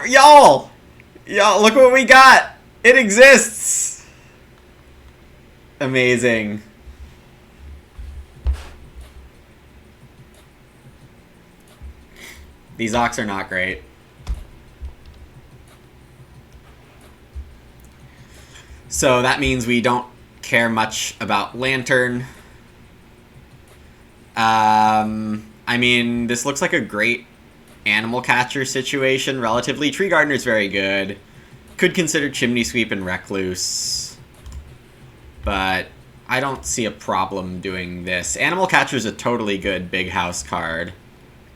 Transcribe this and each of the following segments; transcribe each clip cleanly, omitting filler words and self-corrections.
Y'all! Y'all, look what we got! It exists! Amazing. These Ox are not great. So that means we don't care much about Lantern. I mean, this looks like a great animal catcher situation. Relatively, Tree Gardener's very good. Could consider Chimney Sweep and Recluse. But I don't see a problem doing this. Animal Catcher's a totally good big house card.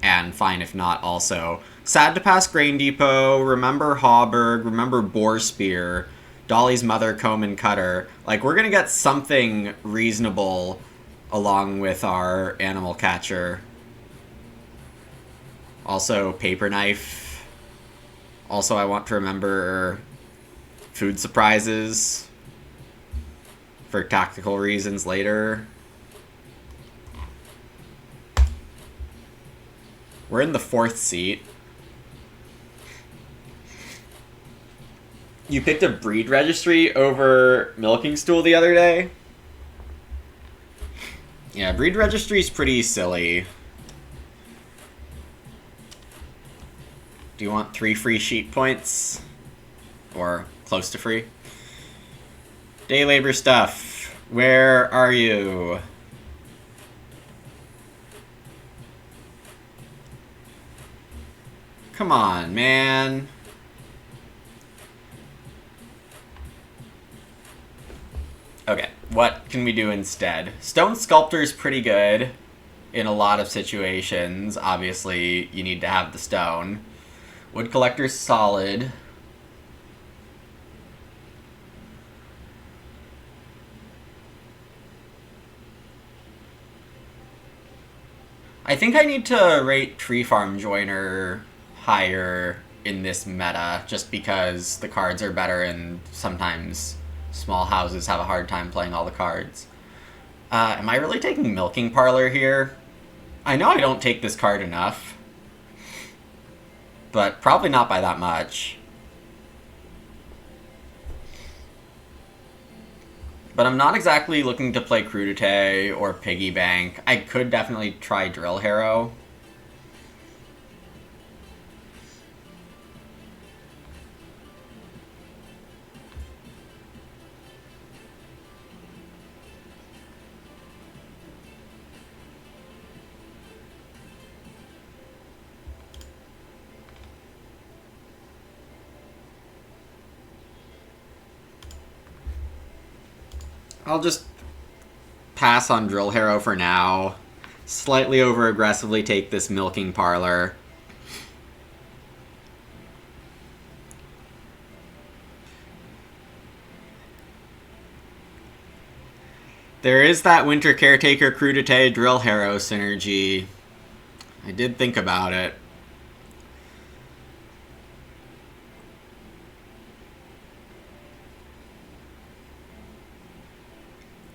And fine if not also. Sad to pass Grain Depot, remember Hawberg, remember Boar Spear, Dolly's Mother, Comb and Cutter. Like, we're gonna get something reasonable along with our Animal Catcher. Also, Paper Knife. Also, I want to remember Food Surprises for tactical reasons later. We're in the 4th seat. You picked a Breed Registry over Milking Stool the other day? Yeah, Breed Registry's pretty silly. Do you want 3 free sheet points? Or close to free? Day labor stuff. Where are you? Come on, man. Okay, what can we do instead? Stone Sculptor's pretty good in a lot of situations. Obviously, you need to have the stone. Wood Collector's solid. I think I need to rate Tree Farm Joiner higher in this meta, just because the cards are better and sometimes small houses have a hard time playing all the cards. Am I really taking Milking Parlor here? I know I don't take this card enough, but probably not by that much. But I'm not exactly looking to play Crudité or Piggy Bank. I could definitely try Drill Harrow. I'll just pass on Drill Harrow for now. Slightly over-aggressively take this Milking Parlor. There is that Winter Caretaker Crudité Drill Harrow synergy. I did think about it.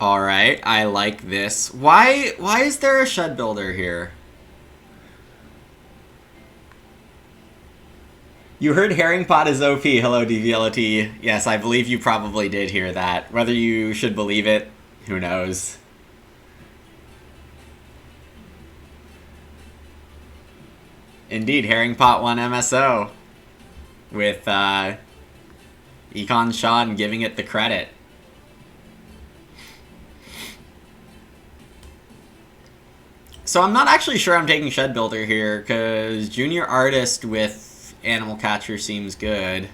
Alright, I like this. Why is there a Shed Builder here? You heard Herring Pot is OP, hello DVLT. Yes, I believe you probably did hear that. Whether you should believe it, who knows. Indeed, Herring Pot won MSO. With Econ Sean giving it the credit. So I'm not actually sure I'm taking Shed Builder here, because Junior Artist with Animal Catcher seems good.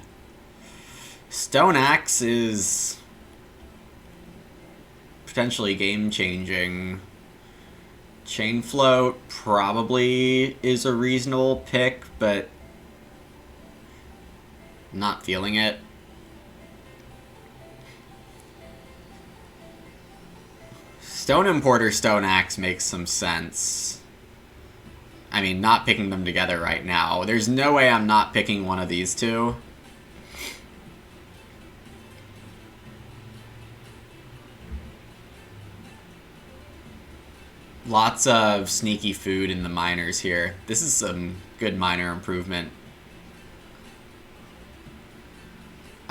Stone Axe is potentially game-changing. Chain Float probably is a reasonable pick, but not feeling it. Stone Importer Stone Axe makes some sense. I mean, not picking them together right now. There's no way I'm not picking one of these two. Lots of sneaky food in the miners here. This is some good miner improvement.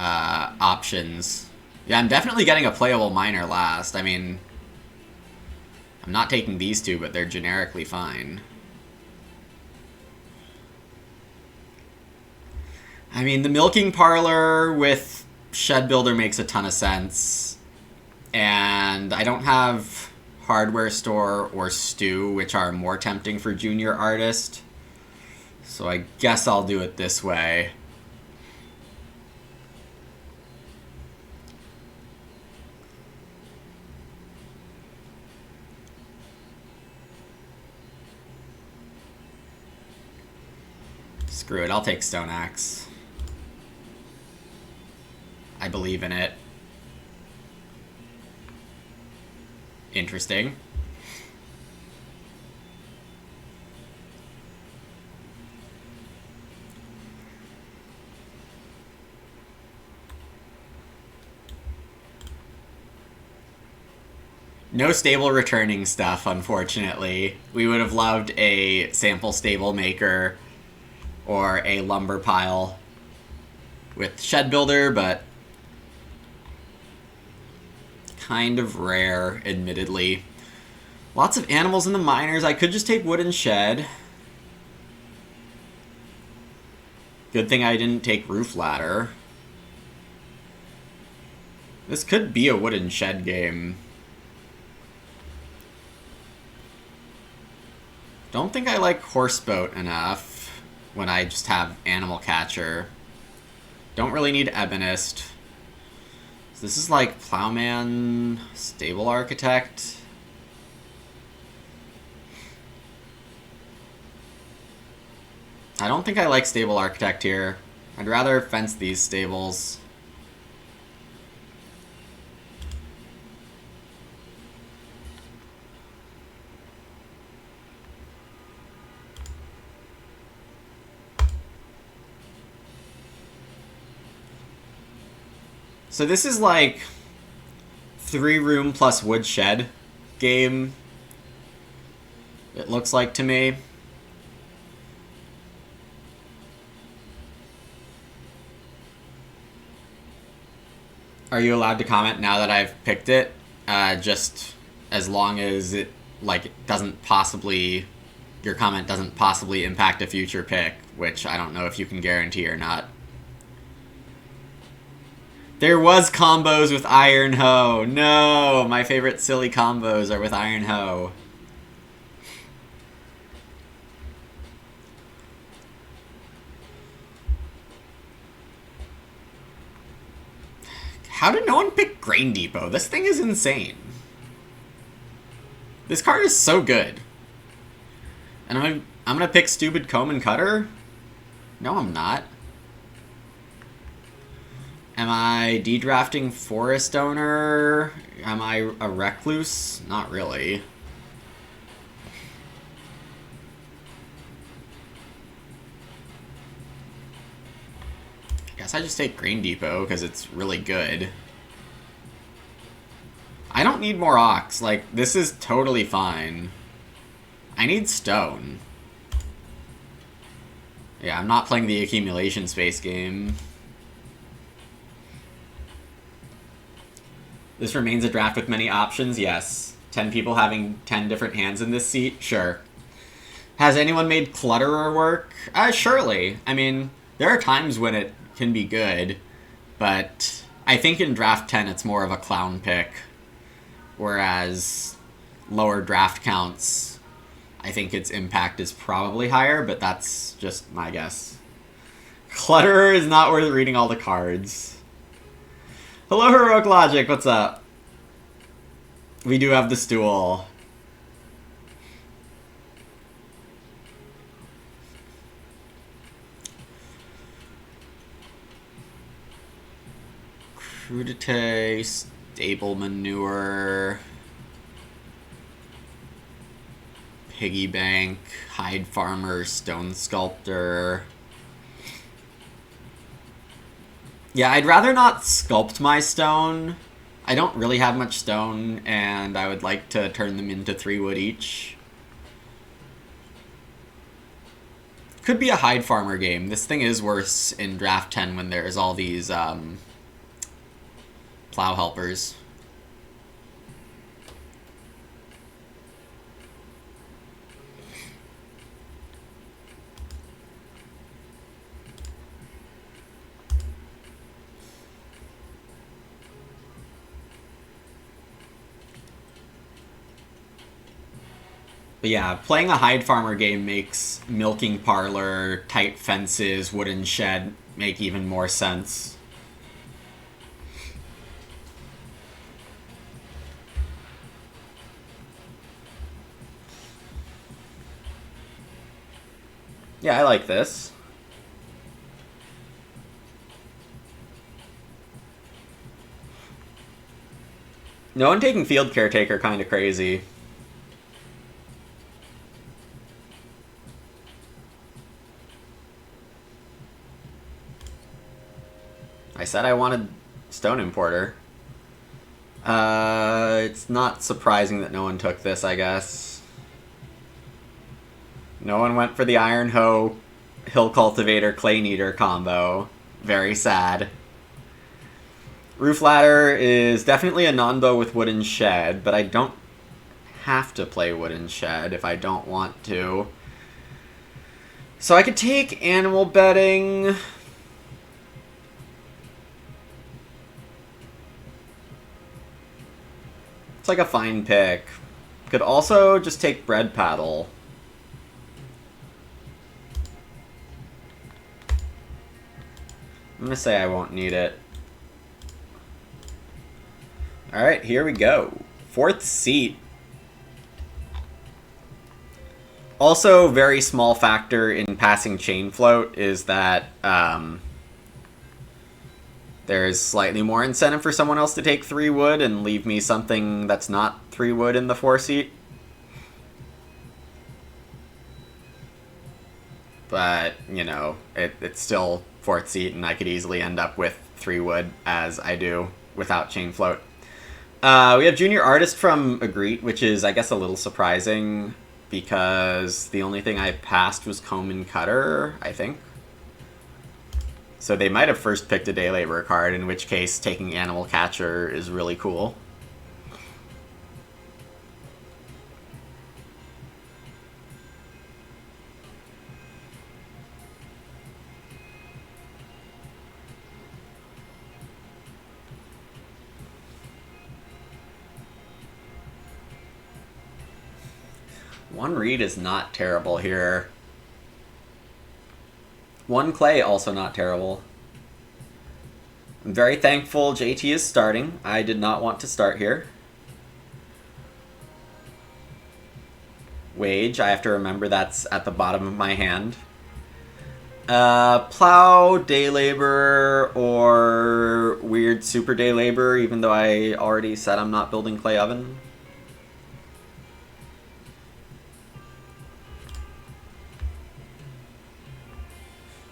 options. Yeah, I'm definitely getting a playable miner last. I mean, I'm not taking these two, but they're generically fine. I mean, the milking parlor with shed builder makes a ton of sense. And I don't have hardware store or stew, which are more tempting for junior artist. So I guess I'll do it this way. Screw it, I'll take Stone Axe. I believe in it. Interesting. No stable returning stuff, unfortunately. We would have loved a sample stable maker or a lumber pile with shed builder, but kind of rare, admittedly. Lots of animals in the miners. I could just take wooden shed. Good thing I didn't take roof ladder. This could be a wooden shed game. Don't think I like horseboat enough when I just have animal catcher. Don't really need ebonist. So this is like plowman, stable architect. I don't think I like stable architect here. I'd rather fence these stables. So this is like 3-room plus woodshed game, it looks like to me. Are you allowed to comment now that I've picked it? Just as long as it doesn't possibly, your comment doesn't possibly impact a future pick, which I don't know if you can guarantee or not. There was combos with Iron Hoe. No, my favorite silly combos are with Iron Hoe. How did no one pick Grain Depot? This thing is insane. This card is so good. And I'm gonna pick Stupid Comb and Cutter? No, I'm not. Am I de-drafting Forest Owner? Am I a Recluse? Not really. I guess I just take Grain Depot because it's really good. I don't need more Ox. Like, this is totally fine. I need Stone. Yeah, I'm not playing the accumulation space game. This remains a draft with many options, yes. 10 people having 10 different hands in this seat? Sure. Has anyone made Clutterer work? Surely. I mean, there are times when it can be good, but I think in draft 10 it's more of a clown pick, whereas lower draft counts, I think its impact is probably higher, but that's just my guess. Clutterer is not worth reading all the cards. Hello, Heroic Logic, what's up? We do have the Stool. Crudite, Stable Manure, Piggy Bank, Hide Farmer, Stone Sculptor. Yeah, I'd rather not sculpt my stone. I don't really have much stone, and I would like to turn them into 3 wood each. Could be a Hide Farmer game. This thing is worse in draft 10 when there's all these plow helpers. But yeah, playing a hide farmer game makes milking parlor, tight fences, wooden shed make even more sense. Yeah, I like this. No one taking field caretaker kind of crazy. I said I wanted stone importer. It's not surprising that no one took this, I guess. No one went for the iron hoe, hill cultivator, clay kneader combo. Very sad. Roof ladder is definitely a non-bow with wooden shed, but I don't have to play wooden shed if I don't want to. So I could take animal bedding. It's like a fine pick. Could also just take bread paddle. I'm gonna say I won't need it. Alright, here we go. Fourth seat. Also, very small factor in passing chain float is that there's slightly more incentive for someone else to take 3 wood and leave me something that's not 3 wood in the 4 seat. But, you know, it's still 4th seat, and I could easily end up with 3 wood, as I do, without chain float. We have Junior Artist from Agreed, which is, I guess, a little surprising, because the only thing I passed was Comb and Cutter, I think. So they might have first picked a Day Laborer card, in which case taking Animal Catcher is really cool. One read is not terrible here. One clay, also not terrible. I'm very thankful JT is starting. I did not want to start here. Wage, I have to remember that's at the bottom of my hand. Plow, Day Laborer, or weird Super Day Laborer, even though I already said I'm not building Clay Oven.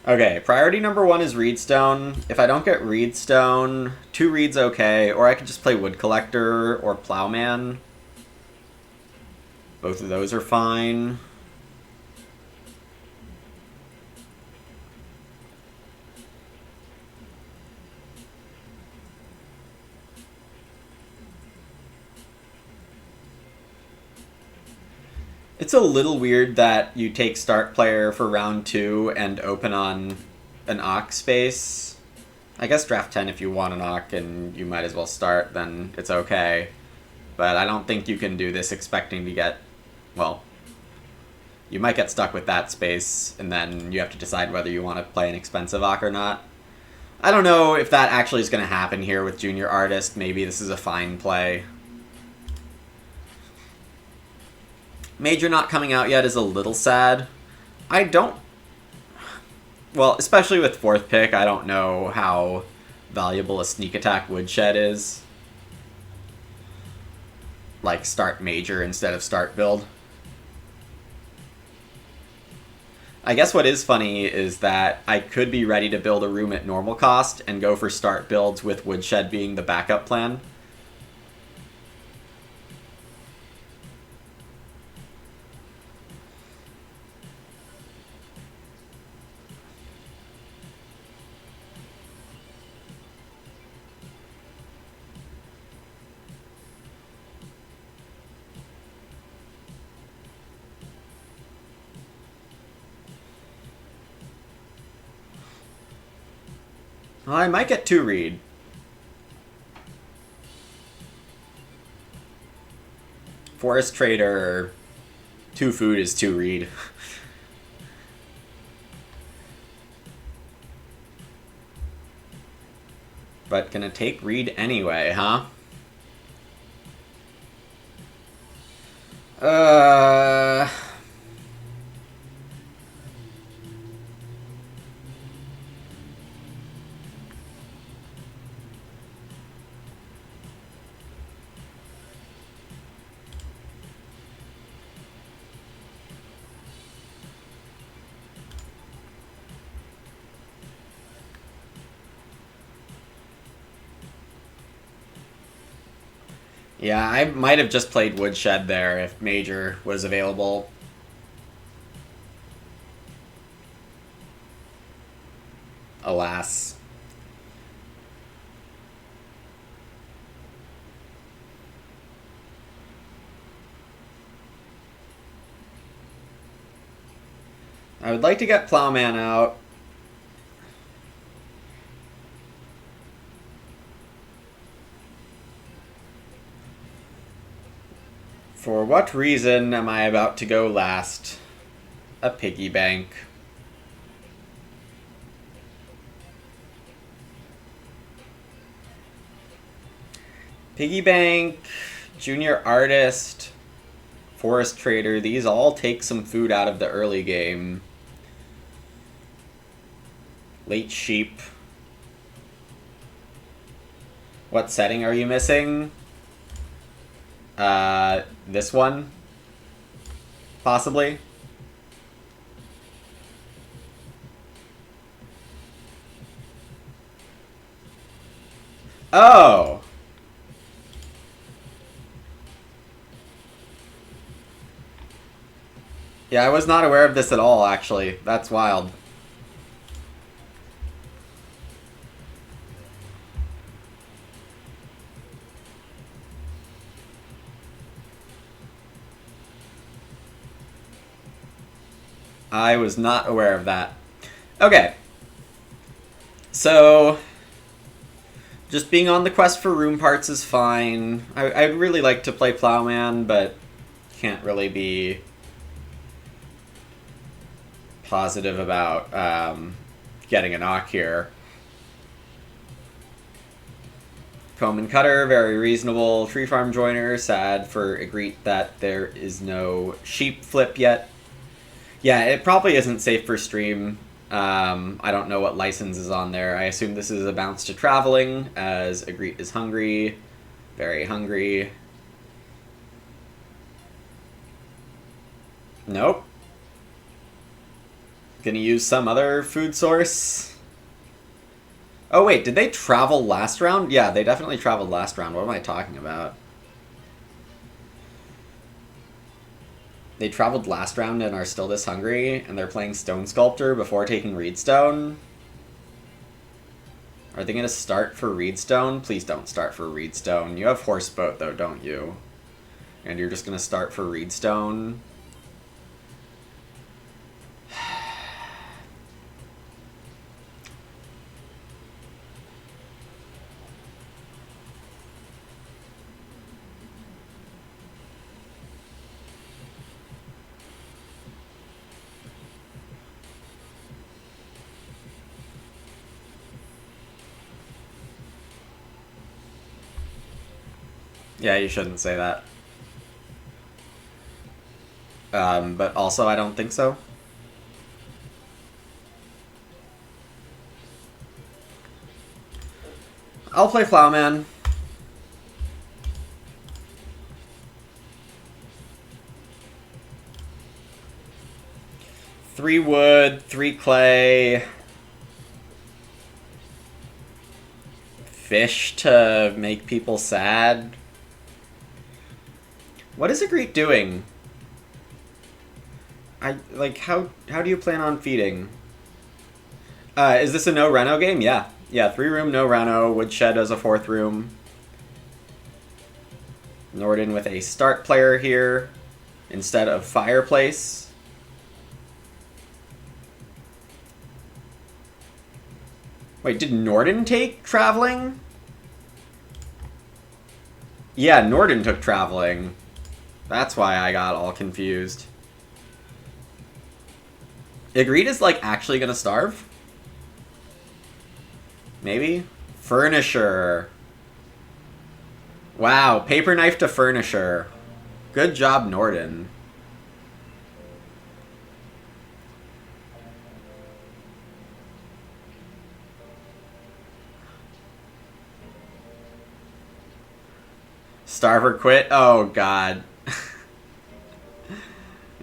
Okay, priority number 1 is Reedstone. If I don't get Reedstone, 2 Reed's okay, or I could just play Wood Collector or Plowman. Both of those are fine. It's a little weird that you take start player for round 2 and open on an Ock space. I guess draft 10 if you want an Ock and you might as well start, then it's okay. But I don't think you can do this expecting to get, well, you might get stuck with that space, and then you have to decide whether you want to play an expensive Ock or not. I don't know if that actually is going to happen here with Junior Artist. Maybe this is a fine play. Major not coming out yet is a little sad. I don't... Well, especially with 4th pick, I don't know how valuable a sneak attack woodshed is. Like, start Major instead of start build. I guess what is funny is that I could be ready to build a room at normal cost and go for start builds with woodshed being the backup plan. Well, I might get 2 read. Forest Trader, 2 food is 2 read. But gonna take read anyway, huh? Yeah, I might have just played Woodshed there if Major was available. Alas. I would like to get Plowman out. For what reason am I about to go last? A piggy bank. Piggy bank, junior artist, forest trader, these all take some food out of the early game. Late sheep. What setting are you missing? This one? Possibly? Oh! Yeah, I was not aware of this at all, actually. That's wild. I was not aware of that. Okay. So, just being on the quest for room parts is fine. I'd really like to play Plowman, but can't really be positive about getting a knock here. Comb and Cutter, very reasonable. Tree Farm Joiner, sad for Egret that there is no sheep flip yet. Yeah, it probably isn't safe for stream. I don't know what license is on there. I assume this is a bounce to traveling, as Egret is hungry. Very hungry. Nope. Gonna use some other food source. Oh wait, did they travel last round? Yeah, they definitely traveled last round. What am I talking about? They traveled last round and are still this hungry, and they're playing Stone Sculptor before taking Reedstone? Are they going to start for Reedstone? Please don't start for Reedstone. You have Horseboat, though, don't you? And you're just going to start for Reedstone? Yeah, you shouldn't say that. But also, I don't think so. I'll play Plowman. Three wood, 3 clay. Fish to make people sad. What is Egret doing? How do you plan on feeding? Is this a no reno game? Yeah. Yeah, 3 room, no reno. Woodshed as a 4th room. Norden with a start player here instead of Fireplace. Wait, did Norden take traveling? Yeah, Norden took traveling. That's why I got all confused. Ygritte is, like, actually gonna starve? Maybe? Furnisher. Wow, paper knife to furnisher. Good job, Norden. Starver quit? Oh, God.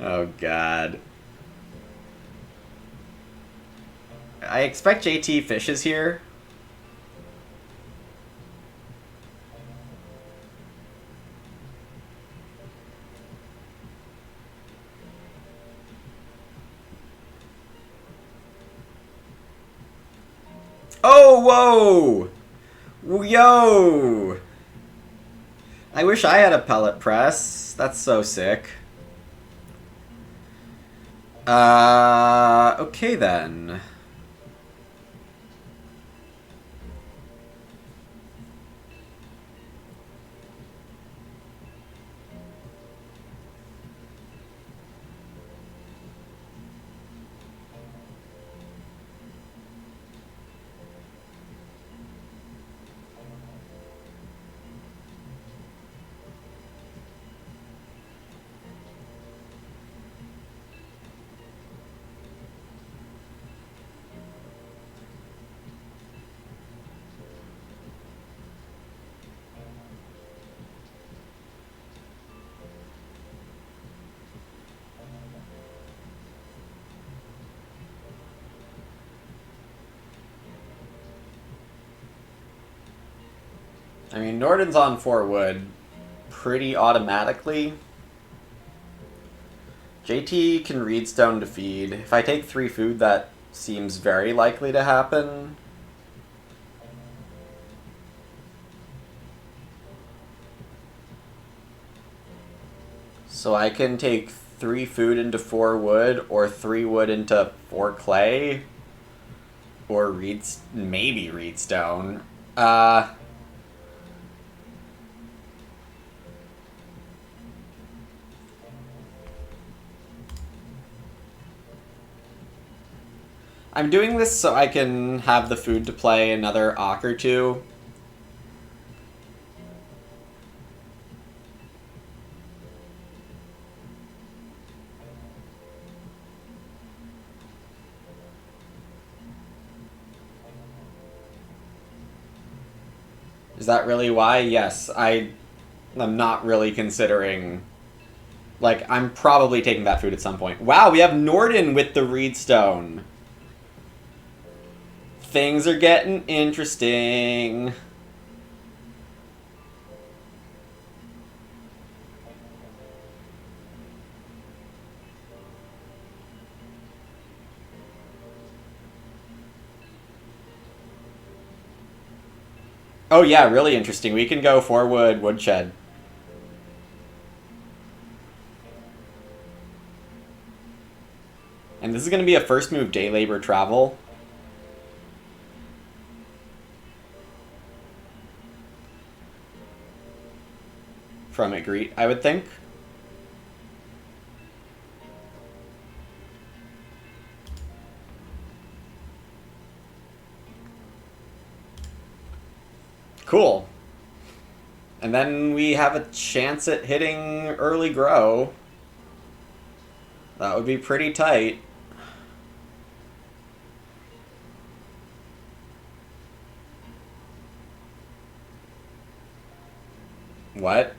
Oh, God. I expect JT fishes here. Oh, whoa! Yo! I wish I had a pellet press. That's so sick. Okay then. I mean, Norden's on 4 wood pretty automatically. JT can read stone to feed. If I take 3 food, that seems very likely to happen. So I can take 3 food into 4 wood, or 3 wood into 4 clay, or maybe reed stone. I'm doing this so I can have the food to play another Ock or 2. Is that really why? Yes, I'm not really considering... Like, I'm probably taking that food at some point. Wow, we have Norden with the reed stone. Things are getting interesting. Oh yeah, really interesting. We can go 4 wood woodshed. And this is going to be a first move day labor travel. From Ygritte, I would think. Cool. And then we have a chance at hitting early grow. That would be pretty tight. What?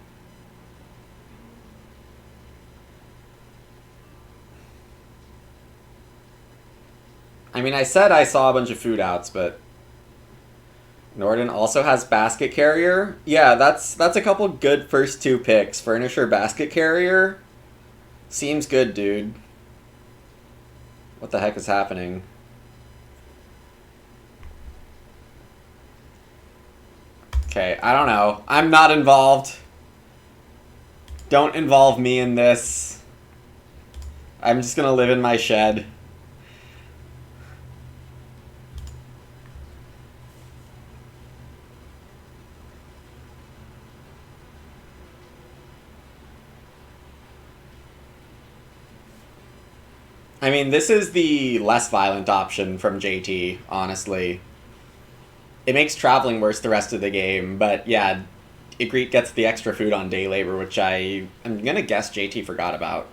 I mean, I said I saw a bunch of food outs, but... Norden also has basket carrier. Yeah, that's a couple good first 2 picks. Furnisher, basket carrier. Seems good, dude. What the heck is happening? Okay, I don't know. I'm not involved. Don't involve me in this. I'm just gonna live in my shed. I mean, this is the less violent option from JT, honestly. It makes traveling worse the rest of the game, but yeah, Ygritte gets the extra food on day labor, which I'm gonna guess JT forgot about.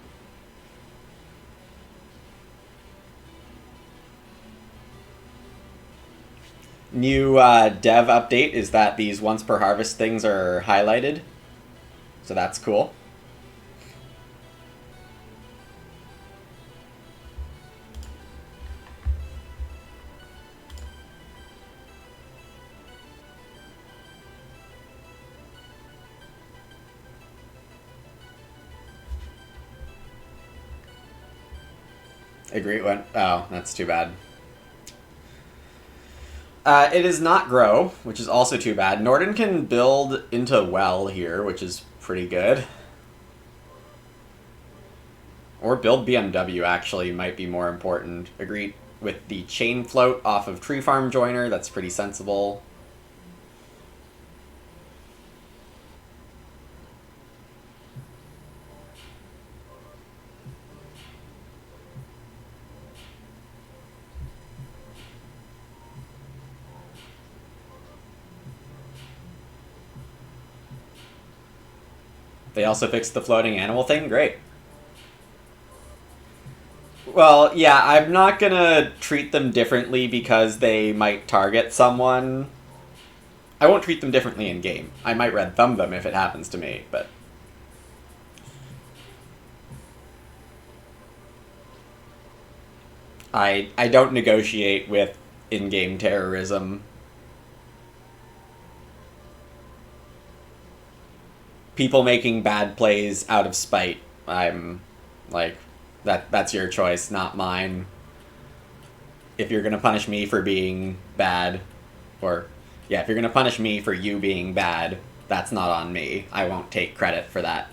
New dev update is that these once per harvest things are highlighted, so that's cool. Ygritte went. Oh, that's too bad. It is not grow, which is also too bad. Norden can build into well here, which is pretty good. Or build BMW, actually, might be more important. Agreed with the chain float off of Tree Farm Joiner. That's pretty sensible. They also fixed the floating animal thing. Great. Well, yeah, I'm not gonna treat them differently because they might target someone. I won't treat them differently in game. I might red thumb them if it happens to me, but I don't negotiate with in-game terrorism. People making bad plays out of spite. I'm like, that's your choice, not mine. If you're gonna punish me for being bad, or yeah, if you're gonna punish me for you being bad, that's not on me. I won't take credit for that.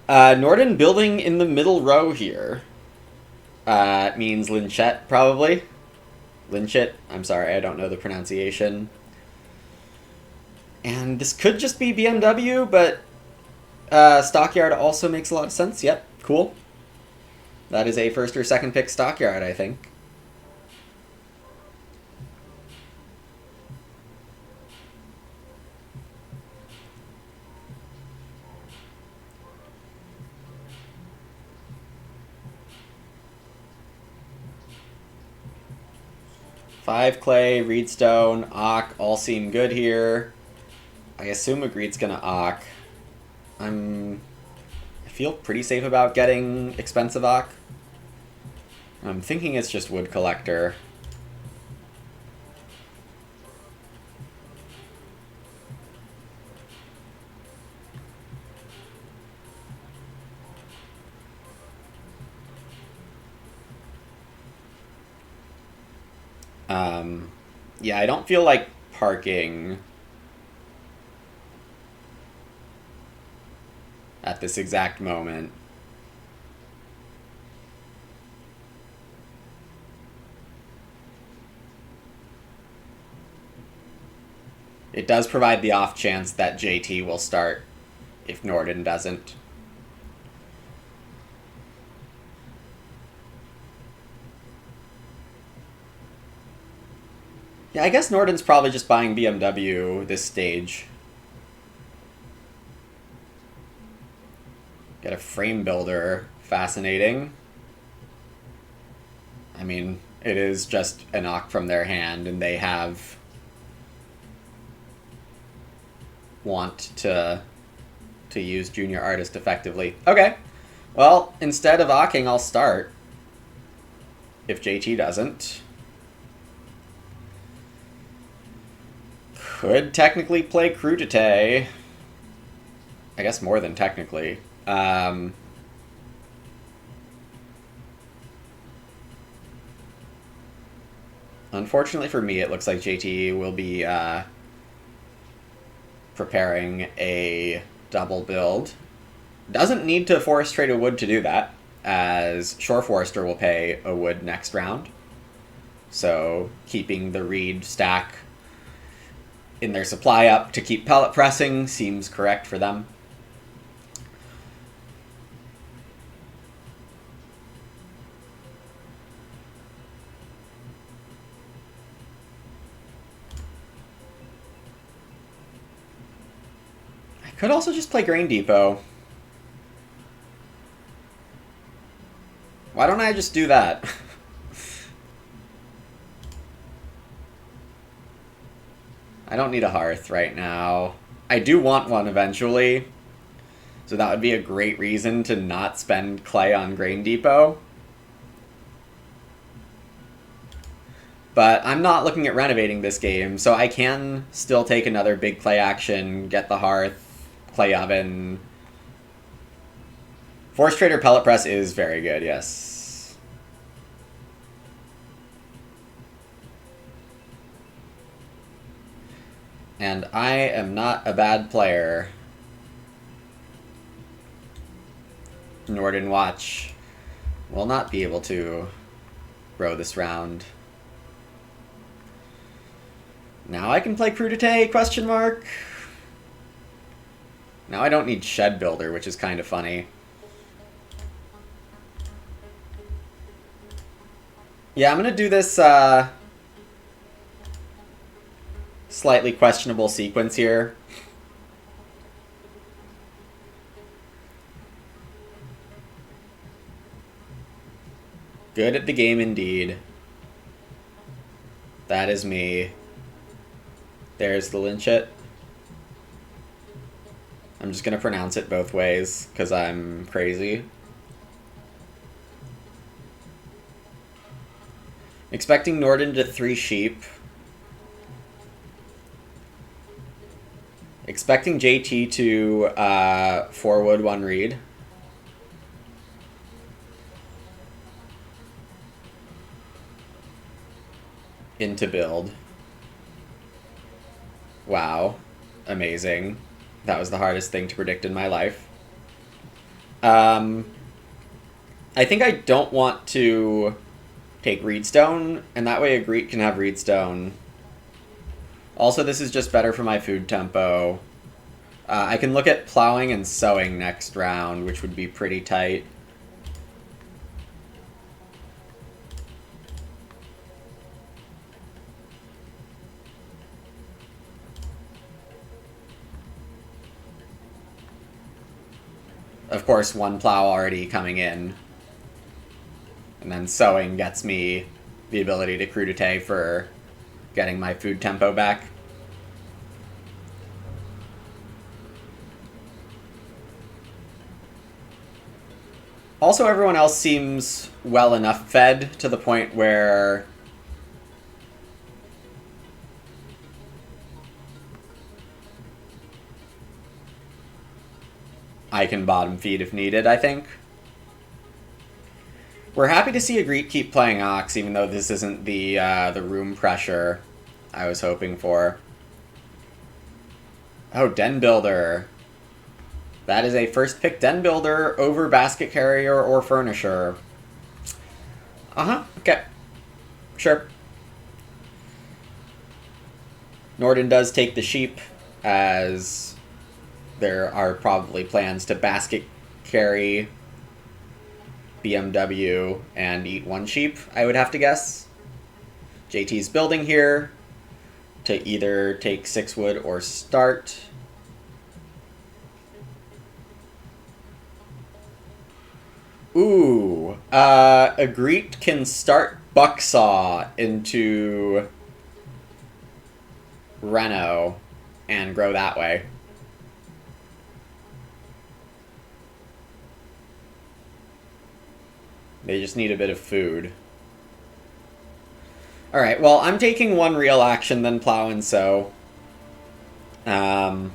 Norden building in the middle row here. Means Linchette, probably. Linchette, I'm sorry, I don't know the pronunciation. And this could just be BMW, but Stockyard also makes a lot of sense. Yep, cool. That is a first or second pick Stockyard, I think. Five clay, reedstone, Ock, all seem good here. I assume Agreed's gonna Ock. I feel pretty safe about getting expensive Ock. I'm thinking it's just Wood Collector. Yeah, I don't feel like parking at this exact moment. It does provide the off chance that JT will start if Norden doesn't. Yeah, I guess Norden's probably just buying BMW this stage. Get a frame builder. Fascinating. I mean, it is just an Ock from their hand, and they have want to use Junior Artist effectively. Okay. Well, instead of Ocking, I'll start. If JT doesn't. Could technically play Crudite. I guess more than technically. Unfortunately for me, it looks like JT will be preparing a double build. Doesn't need to forest trade a wood to do that, as Shore Forester will pay a wood next round. So keeping the reed stack in their supply up to keep pellet pressing seems correct for them. Could also just play Grain Depot. Why don't I just do that? I don't need a hearth right now. I do want one eventually. So that would be a great reason to not spend clay on Grain Depot. But I'm not looking at renovating this game, so I can still take another big clay action, get the hearth, clay oven. Force Trader Pellet Press is very good, yes. And I am not a bad player. Norden Watch will not be able to row this round. Now I can play Crudité, question mark. Now I don't need Shed Builder, which is kind of funny. Yeah, I'm gonna do this slightly questionable sequence here. Good at the game indeed. That is me. There's the Lynchet. I'm just gonna pronounce it both ways, because I'm crazy. Expecting Norden to 3 sheep. Expecting JT to 4 wood, 1 reed. Into build. Wow. Amazing. That was the hardest thing to predict in my life. I think I don't want to take Reedstone, and that way a Greet can have Reedstone. Also, this is just better for my food tempo. I can look at plowing and sowing next round, which would be pretty tight. Of course, 1 plow already coming in. And then sowing gets me the ability to Crudité for getting my food tempo back. Also, everyone else seems well enough fed to the point where I can bottom feed if needed, I think. We're happy to see a Greet keep playing Ox, even though this isn't the room pressure I was hoping for. Oh, Den Builder. That is a first pick Den Builder over Basket Carrier or Furnisher. Uh-huh, okay. Sure. Norden does take the sheep, as there are probably plans to basket carry BMW and eat 1 sheep, I would have to guess. JT's building here to either take 6 wood or start. Ooh, a Greet can start Bucksaw into Reno and grow that way. They just need a bit of food. Alright, well, I'm taking 1 real action, then plow and sow. And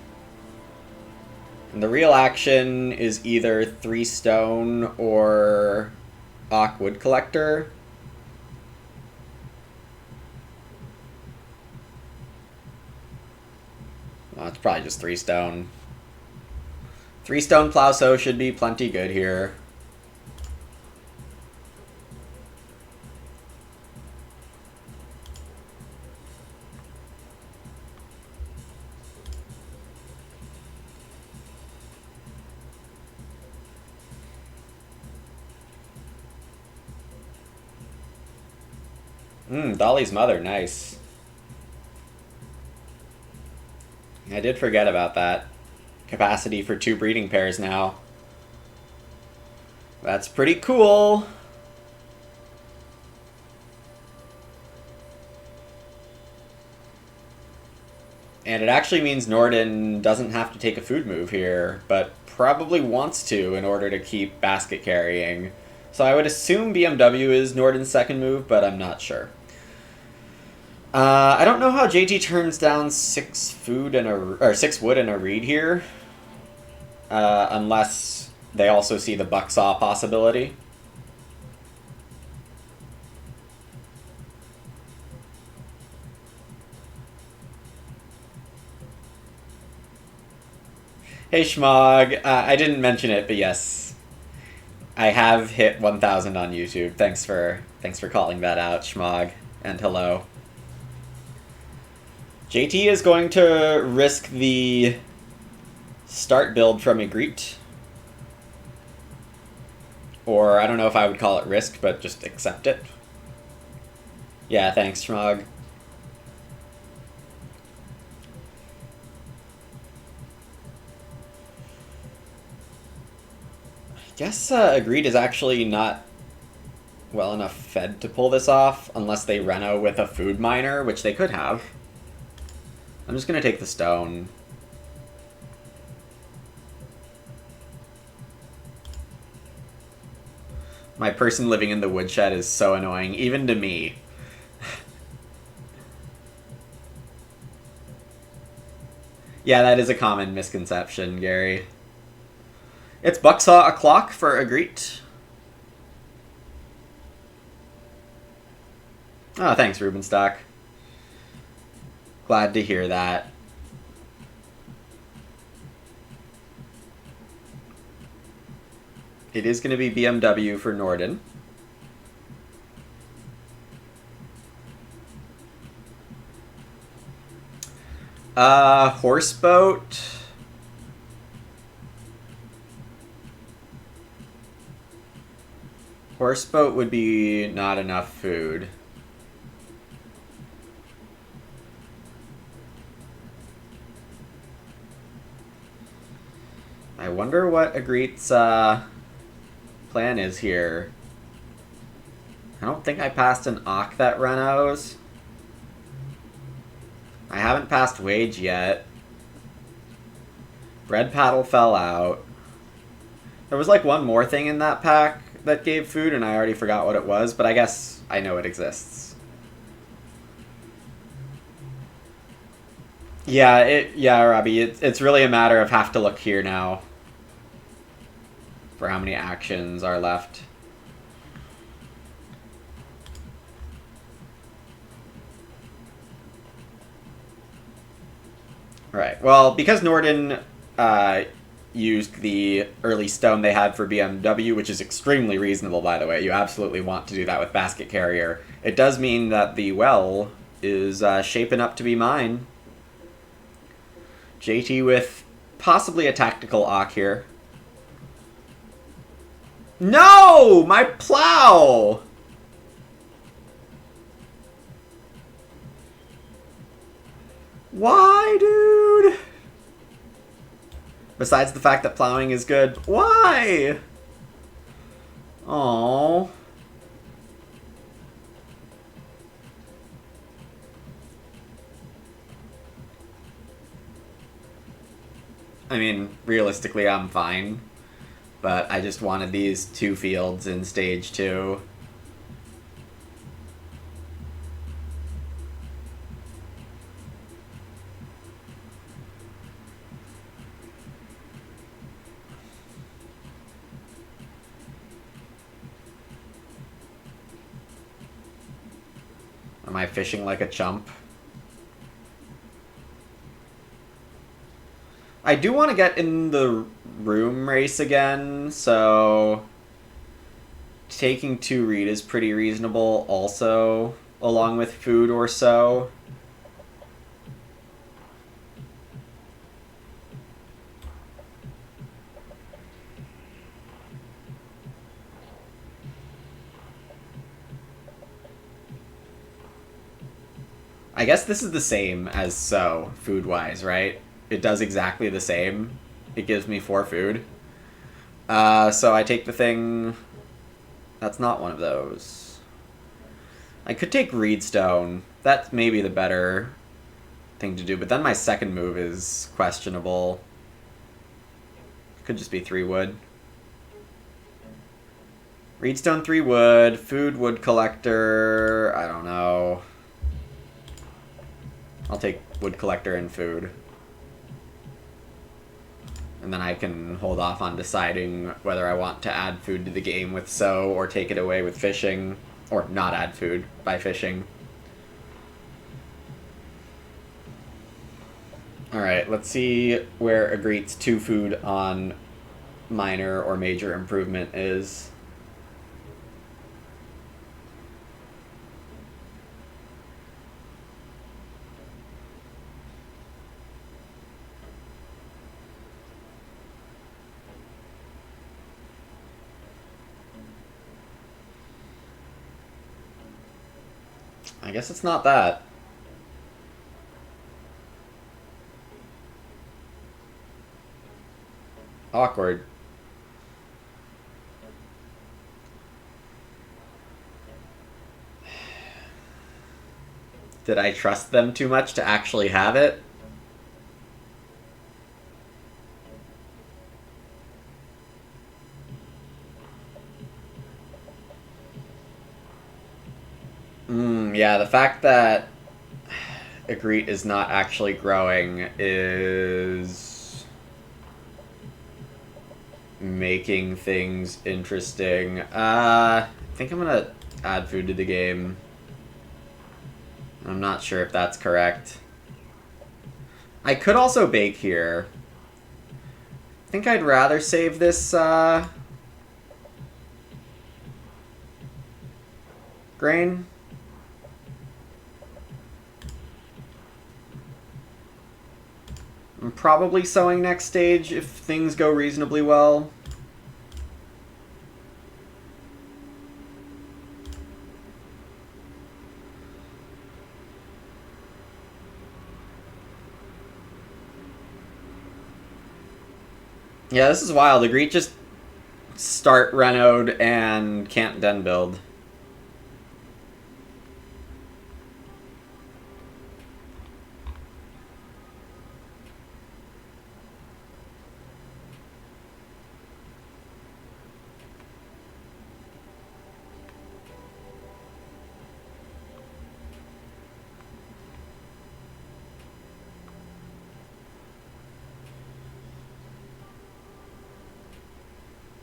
the real action is either 3 stone or Ock Wood Collector. Well, it's probably just 3 stone. 3 stone plow sow should be plenty good here. Dolly's mother, nice. I did forget about that. capacity for 2 breeding pairs now. That's pretty cool. And it actually means Norden doesn't have to take a food move here, but probably wants to in order to keep basket carrying. So I would assume BMW is Norden's second move, but I'm not sure. I don't know how JT turns down 6 food and or 6 wood and a reed here, unless they also see the bucksaw possibility. Hey Schmog, I didn't mention it, but yes, I have hit 1,000 on YouTube. Thanks for calling that out, Schmog, and hello. JT is going to risk the start build from Ygritte. Or I don't know if I would call it risk, but just accept it. Yeah, thanks, Schmog. I guess Ygritte is actually not well enough fed to pull this off, unless they reno with a food miner, which they could have. I'm just going to take the stone. My person living in the woodshed is so annoying, even to me. Yeah, that is a common misconception, Gary. It's bucksaw o'clock for Ygritte. Oh, thanks, Rubenstock. Glad to hear that. It is going to be BMW for Norden. Horseboat. Horseboat would be not enough food. I wonder what Ygritte's plan is here. I don't think I passed an Ock that renos. I haven't passed Wage yet. Bread Paddle fell out. There was like one more thing in that pack that gave food, and I already forgot what it was, but I guess I know it exists. Yeah, Robbie, it's really a matter of have to look here now for how many actions are left. Right. Well, because Norden used the early stone they had for BMW, which is extremely reasonable, by the way. You absolutely want to do that with Basket Carrier. It does mean that the well is shaping up to be mine. JT with possibly a tactical Ock here. No! My plow! Why, dude? Besides the fact that plowing is good, why? Aww. I mean, realistically, I'm fine. But I just wanted these 2 fields in stage 2. Am I fishing like a chump? I do want to get in the room race again, so taking 2 reed is pretty reasonable also, along with food or so. I guess this is the same as so, food-wise, right? It does exactly the same. it gives me 4 food. So I take the thing... That's not one of those. I could take Reedstone. That's maybe the better thing to do, but then my second move is questionable. Could just be 3 wood. Reedstone, 3 wood, food, wood collector, I don't know. I'll take wood collector and food. And then I can hold off on deciding whether I want to add food to the game with sow or take it away with fishing, or not add food by fishing. Alright, let's see where Agreet's 2 food on minor or major improvement is. I guess it's not that. Awkward. Did I trust them too much to actually have it? Yeah, the fact that Agreet is not actually growing is making things interesting. I think I'm gonna add food to the game. I'm not sure if that's correct. I could also bake here. I think I'd rather save this grain. I'm probably sowing next stage if things go reasonably well. Yeah, this is wild. Agreed, just start Renode and can't den build.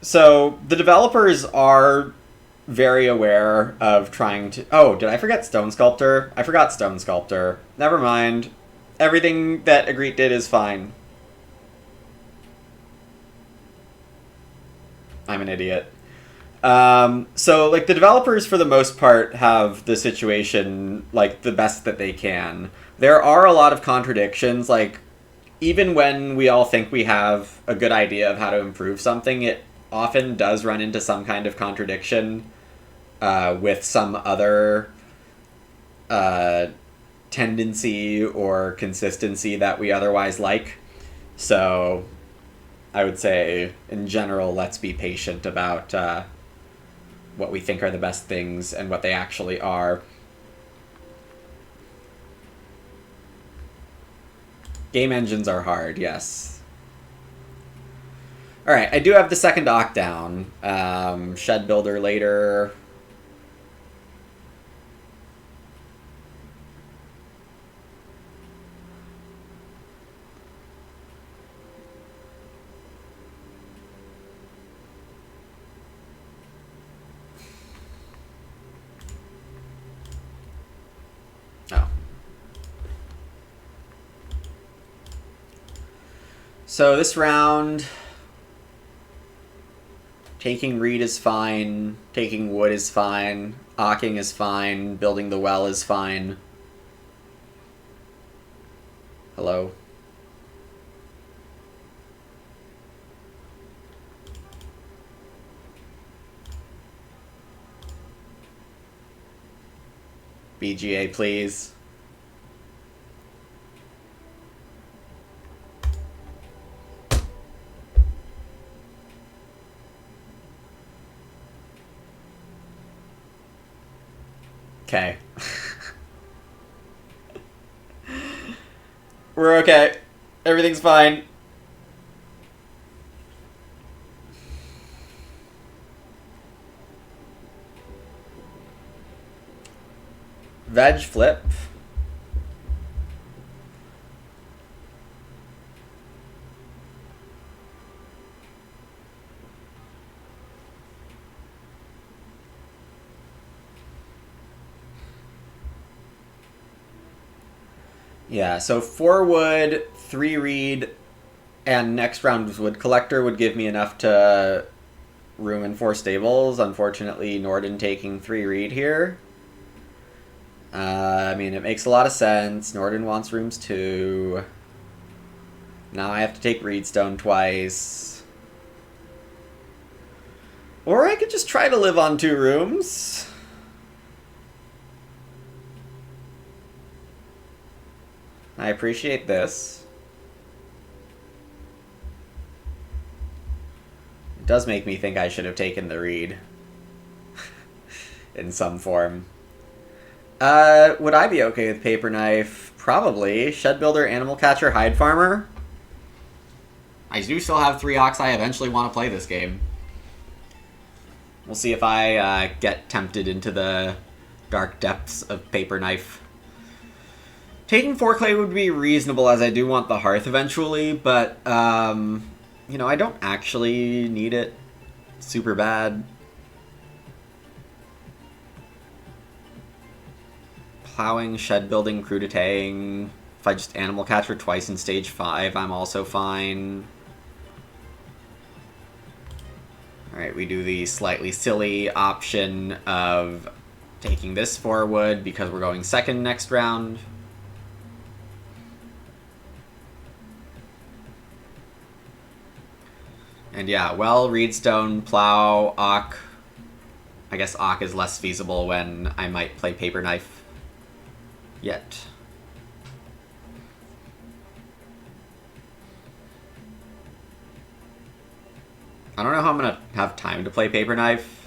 So the developers are very aware of trying to... Oh, did I forget Stone Sculptor? I forgot Stone Sculptor. Never mind. Everything that Agreet did is fine. I'm an idiot. So, like, the developers, for the most part, have the situation, like, the best that they can. There are a lot of contradictions, like, even when we all think we have a good idea of how to improve something, it often does run into some kind of contradiction with some other tendency or consistency that we otherwise like. So I would say, in general, let's be patient about what we think are the best things and what they actually are. Game engines are hard, yes. Alright, I do have the second dock down. Shed Builder later. Oh. So this round... Taking reed is fine, taking wood is fine, ocking is fine, building the well is fine. Hello? BGA, please. Okay. We're okay. Everything's fine. Veg flip. Yeah, so 4 wood, 3 reed, and next round's wood collector would give me enough to ruin 4 stables. Unfortunately, Norden taking 3 reed here. I mean, it makes a lot of sense. Norden wants rooms too. Now I have to take Reedstone twice. Or I could just try to live on 2 rooms. I appreciate this. It does make me think I should have taken the reed. In some form. Would I be okay with Paper Knife? Probably. Shed Builder, Animal Catcher, Hide Farmer. I do still have 3 Ox I eventually want to play this game. We'll see if I get tempted into the dark depths of Paper Knife. Taking 4 clay would be reasonable, as I do want the hearth eventually, but, you know, I don't actually need it super bad. Plowing, shed building, cruditéing. If I just animal catcher twice in stage 5, I'm also fine. Alright, we do the slightly silly option of taking this 4 wood because we're going second next round. And yeah, well, Reedstone, Plow, Ock. I guess Ock is less feasible when I might play Paper Knife yet. I don't know how I'm going to have time to play Paper Knife.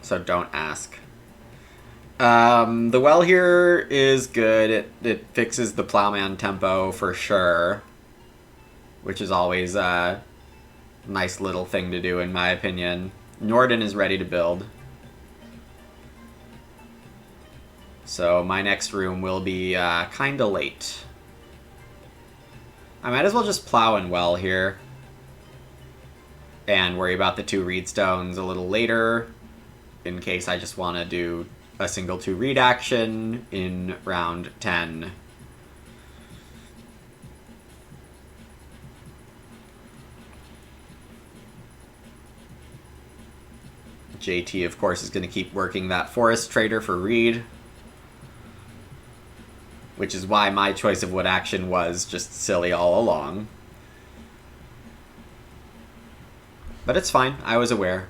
So don't ask. The well here is good. It fixes the Plowman tempo for sure, which is always a nice little thing to do in my opinion. Norden is ready to build. So my next room will be kinda late. I might as well just plow and well here. And worry about the 2 Reedstones a little later, in case I just want to do a single 2 reed action in round 10. JT, of course, is going to keep working that Forest Trader for reed, which is why my choice of wood action was just silly all along. But it's fine, I was aware.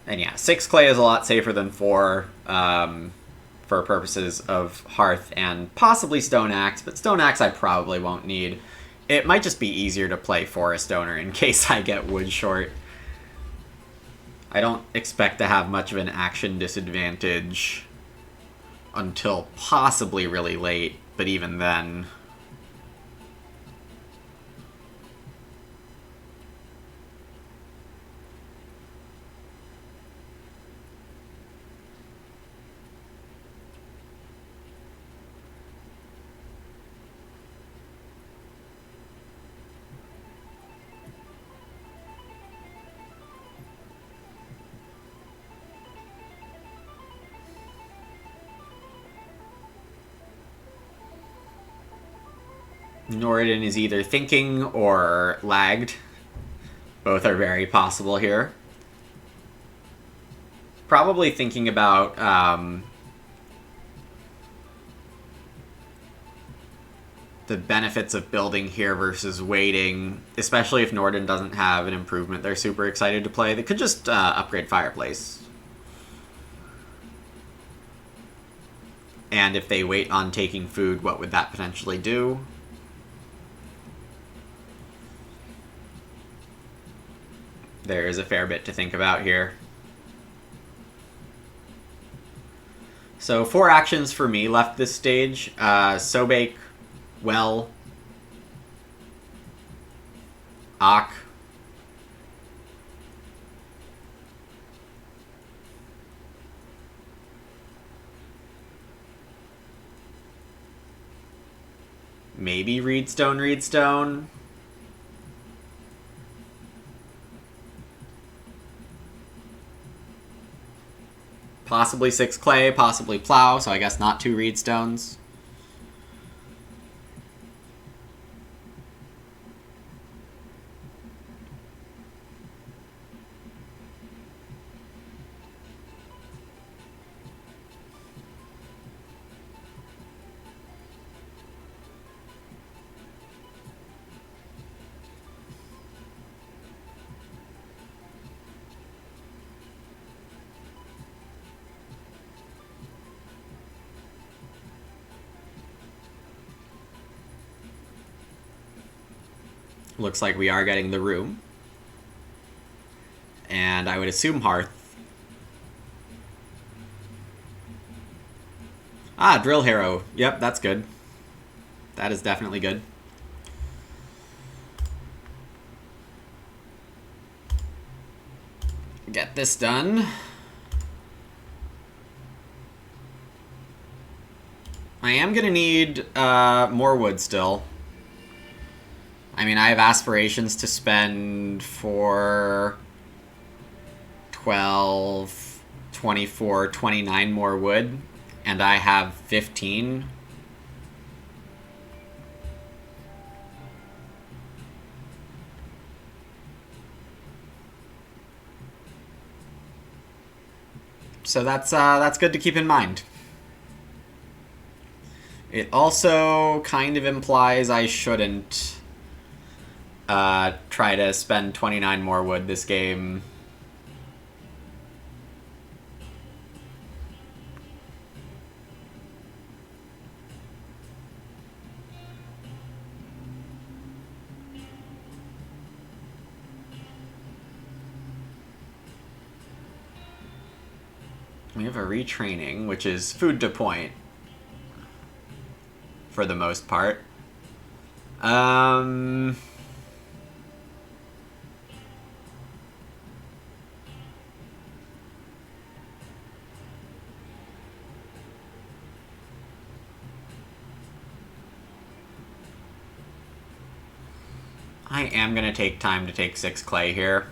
And yeah, 6 clay is a lot safer than 4 for purposes of hearth and possibly stone axe, but stone axe I probably won't need. It might just be easier to play forest owner in case I get wood short. I don't expect to have much of an action disadvantage until possibly really late, but even then... Norden is either thinking or lagged. Both are very possible here. Probably thinking about the benefits of building here versus waiting, especially if Norden doesn't have an improvement they're super excited to play. They could just upgrade Fireplace. And if they wait on taking food, what would that potentially do? There is a fair bit to think about here. So 4 actions for me left this stage. Sobake, Well, Ak, maybe Reedstone. Possibly 6 clay, possibly plow, so I guess not 2 Reedstones. Looks like we are getting the room. And I would assume Hearth. Ah, Drill Harrow. Yep, that's good. That is definitely good. Get this done. I am going to need more wood still. I mean, I have aspirations to spend for 12, 24, 29 more wood, and I have 15. So that's good to keep in mind. It also kind of implies I shouldn't try to spend 29 more wood this game. We have a retraining, which is food to point, for the most part. I am going to take time to take 6 clay here.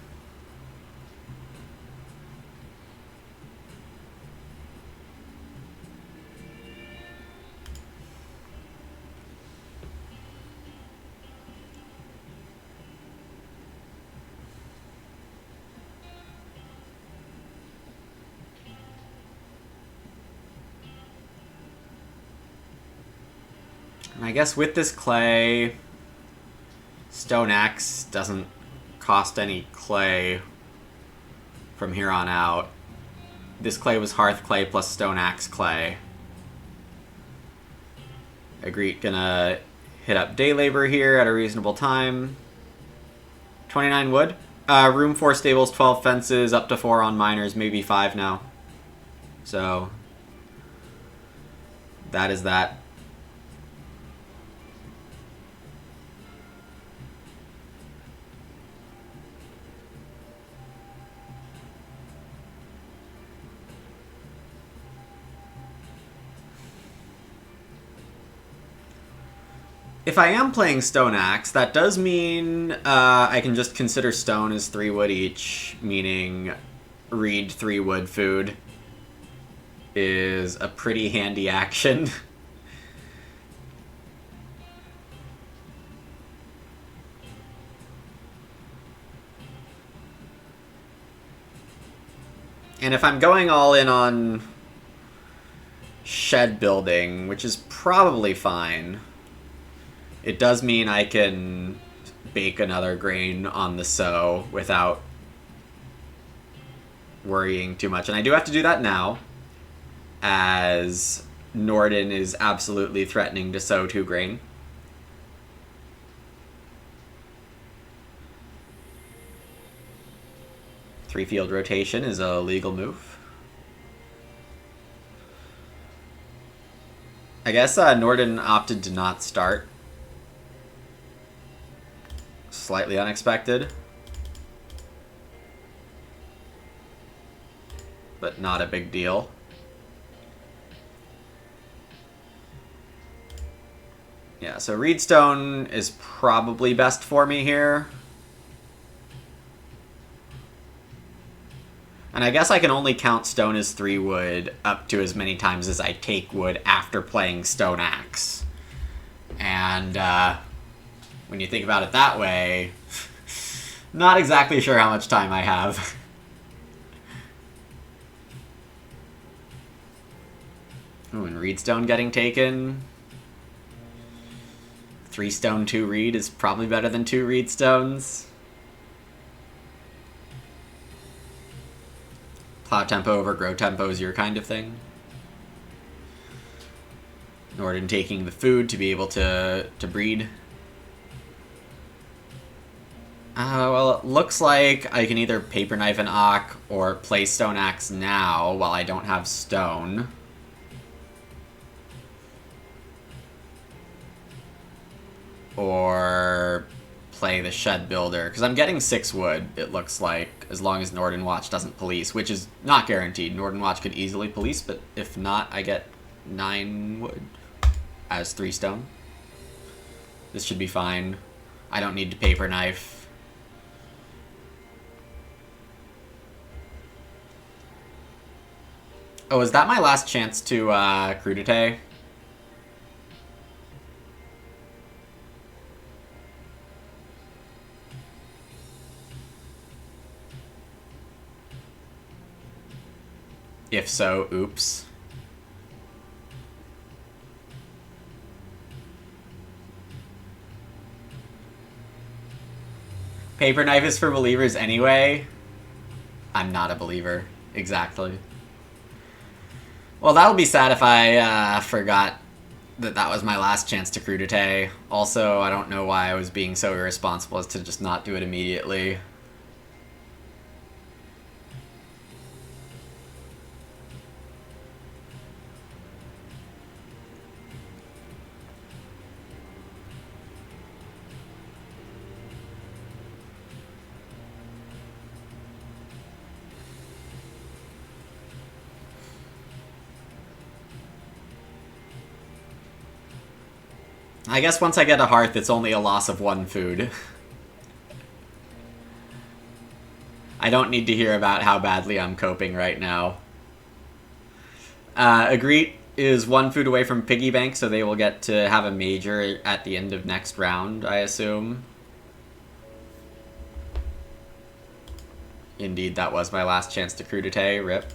And I guess with this clay, Stone Axe doesn't cost any clay from here on out. This clay was Hearth clay plus Stone Axe clay. Agreed, gonna hit up day labor here at a reasonable time. 29 wood. Room 4 stables, 12 fences, up to 4 on miners, maybe 5 now. So that is that. If I am playing Stone Axe, that does mean I can just consider stone as 3 wood each, meaning read 3 wood food is a pretty handy action. And if I'm going all in on shed building, which is probably fine, It does mean I can bake another grain on the sow without worrying too much. And I do have to do that now, as Norden is absolutely threatening to sow 2 grain. Three field rotation is a legal move. I guess Norden opted to not start. Slightly unexpected. But not a big deal. Yeah, so Reedstone is probably best for me here. And I guess I can only count stone as 3 wood up to as many times as I take wood after playing Stone Axe. And when you think about it that way, not exactly sure how much time I have. Ooh, and Reedstone getting taken. 3 stone, 2 reed is probably better than 2 Reedstones. Plow tempo over grow tempo is your kind of thing. Norden taking the food to be able to breed. Well, it looks like I can either paper knife an Ock or play Stone Axe now while I don't have stone. Or play the Shed Builder, because I'm getting 6 wood, it looks like, as long as Norden Watch doesn't police, which is not guaranteed. Norden Watch could easily police, but if not, I get 9 wood as 3 stone. This should be fine. I don't need to paper knife. Oh, is that my last chance to crudite? If so, oops. Paper knife is for believers anyway. I'm not a believer. Exactly. Well, that'll be sad if I forgot that that was my last chance to crudite. Also, I don't know why I was being so irresponsible as to just not do it immediately. I guess once I get a hearth, it's only a loss of 1 food. I don't need to hear about how badly I'm coping right now. Agreed is 1 food away from Piggy Bank, so they will get to have a major at the end of next round, I assume. Indeed, that was my last chance to crudite. Rip.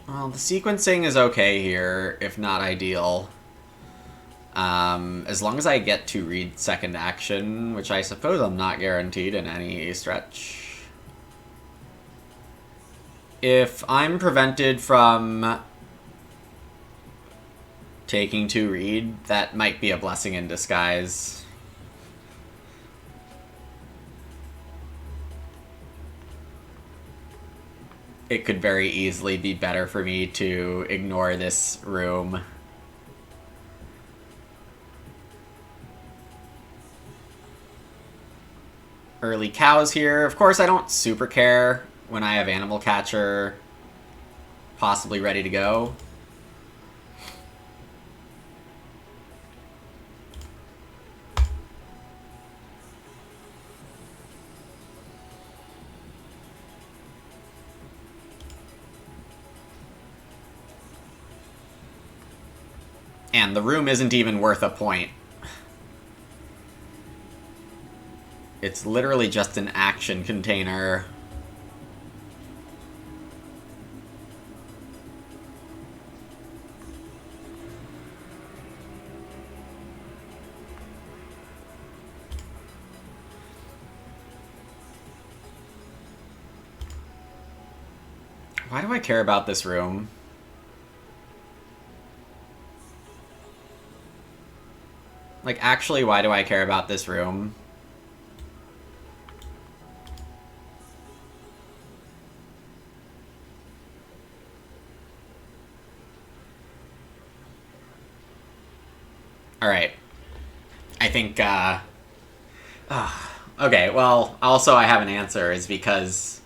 Well, the sequencing is okay here, if not ideal. As long as I get to read second action, which I suppose I'm not guaranteed in any stretch. If I'm prevented from taking 2 read, that might be a blessing in disguise. It could very easily be better for me to ignore this room. Early cows here. Of course, I don't super care when I have Animal Catcher possibly ready to go. And the room isn't even worth a point. It's literally just an action container. Why do I care about this room? Like, actually, why do I care about this room? Alright. I think, okay, well, also I have an answer, is because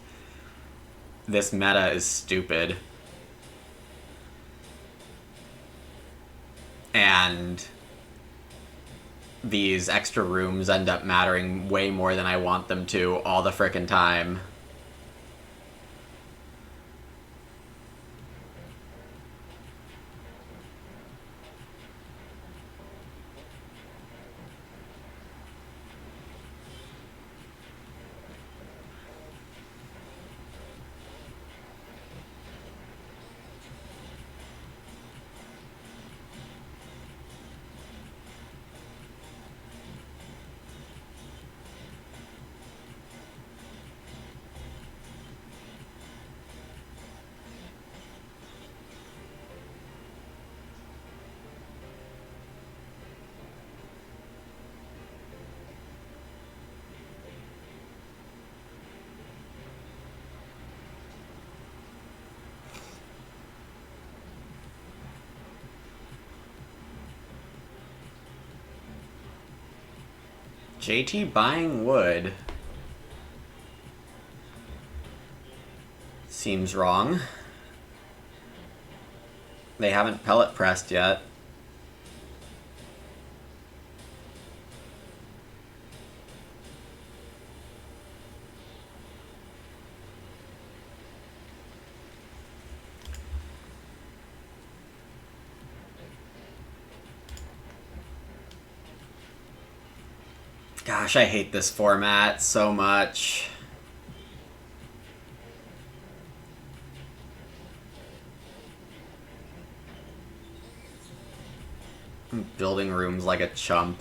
this meta is stupid. And these extra rooms end up mattering way more than I want them to all the frickin' time. JT buying wood seems wrong. They haven't pellet pressed yet. Gosh, I hate this format so much. I'm building rooms like a chump.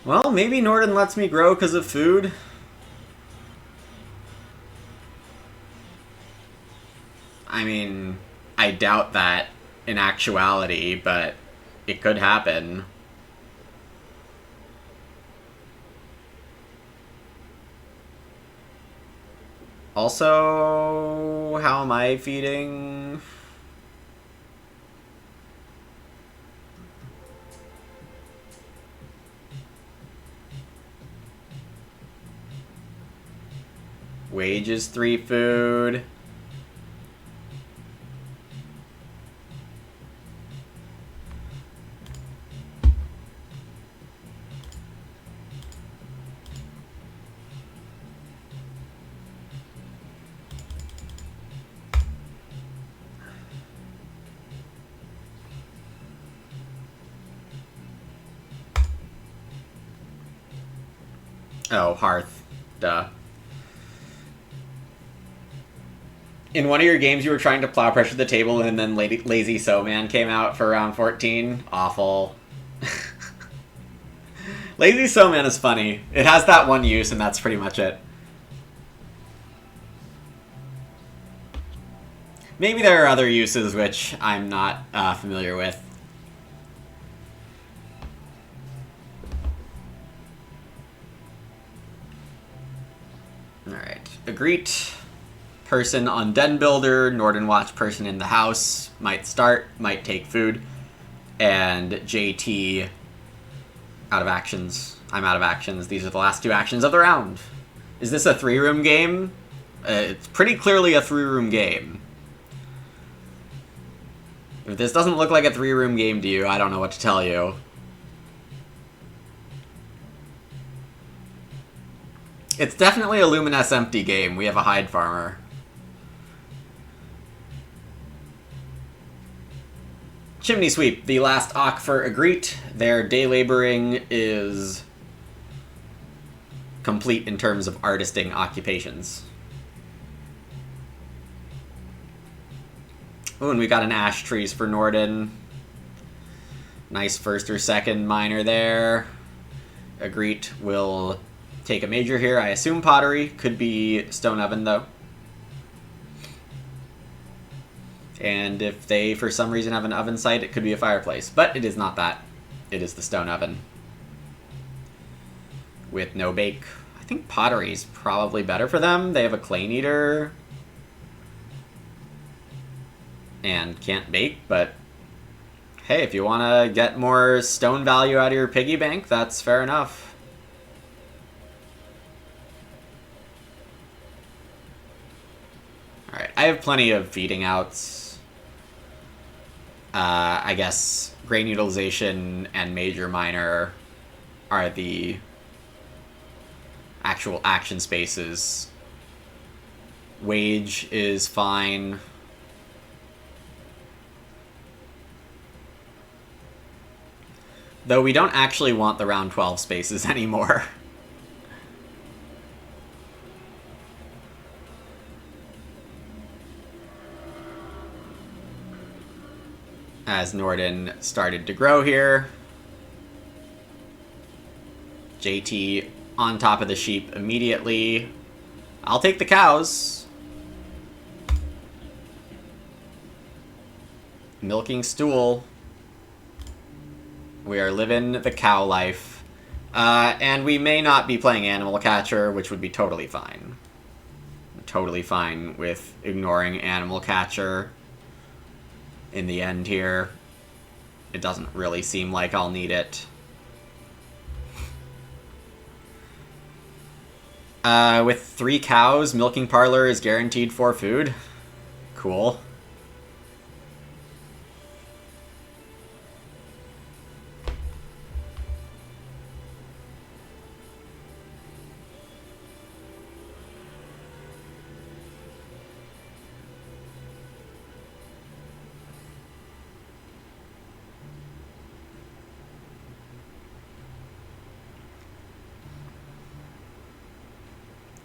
Well, maybe Norden lets me grow because of food. I mean, I doubt that in actuality, but it could happen. Also, how am I feeding? Wages 3 food. Oh, hearth. Duh. In one of your games, you were trying to plow pressure the table, and then Lazy So Man came out for round 14. Awful. Lazy So Man is funny. It has that one use, and that's pretty much it. Maybe there are other uses which I'm not familiar with. Alright. Agreed. Person on Den Builder, Norden Watch person in the house, might start, might take food, and JT out of actions. I'm out of actions. These are the last 2 actions of the round. Is this a 3-room game? It's pretty clearly a 3-room game. If this doesn't look like a 3-room game to you, I don't know what to tell you. It's definitely a Luminous Empty game. We have a Hide Farmer. Chimney Sweep, the last Ock for Agreet. Their day laboring is complete in terms of artisting occupations. Ooh, and we got an Ash Trees for Norden. Nice first or second miner there. Agreet will take a major here. I assume Pottery. Could be Stone Oven, though. And if they, for some reason, have an oven site, it could be a fireplace. But it is not that. It is the Stone Oven. With no bake. I think Pottery is probably better for them. They have a Clay Kneader. And can't bake, but hey, if you want to get more stone value out of your piggy bank, that's fair enough. Alright, I have plenty of feeding outs. I guess grain utilization and major miner are the actual action spaces. Wage is fine. Though we don't actually want the round 12 spaces anymore. As Norden started to grow here. JT on top of the sheep immediately. I'll take the cows. Milking Stool. We are living the cow life. And we may not be playing Animal Catcher, which would be totally fine. Totally fine with ignoring Animal Catcher in the end here. It doesn't really seem like I'll need it. With 3 cows, Milking Parlor is guaranteed for food. Cool.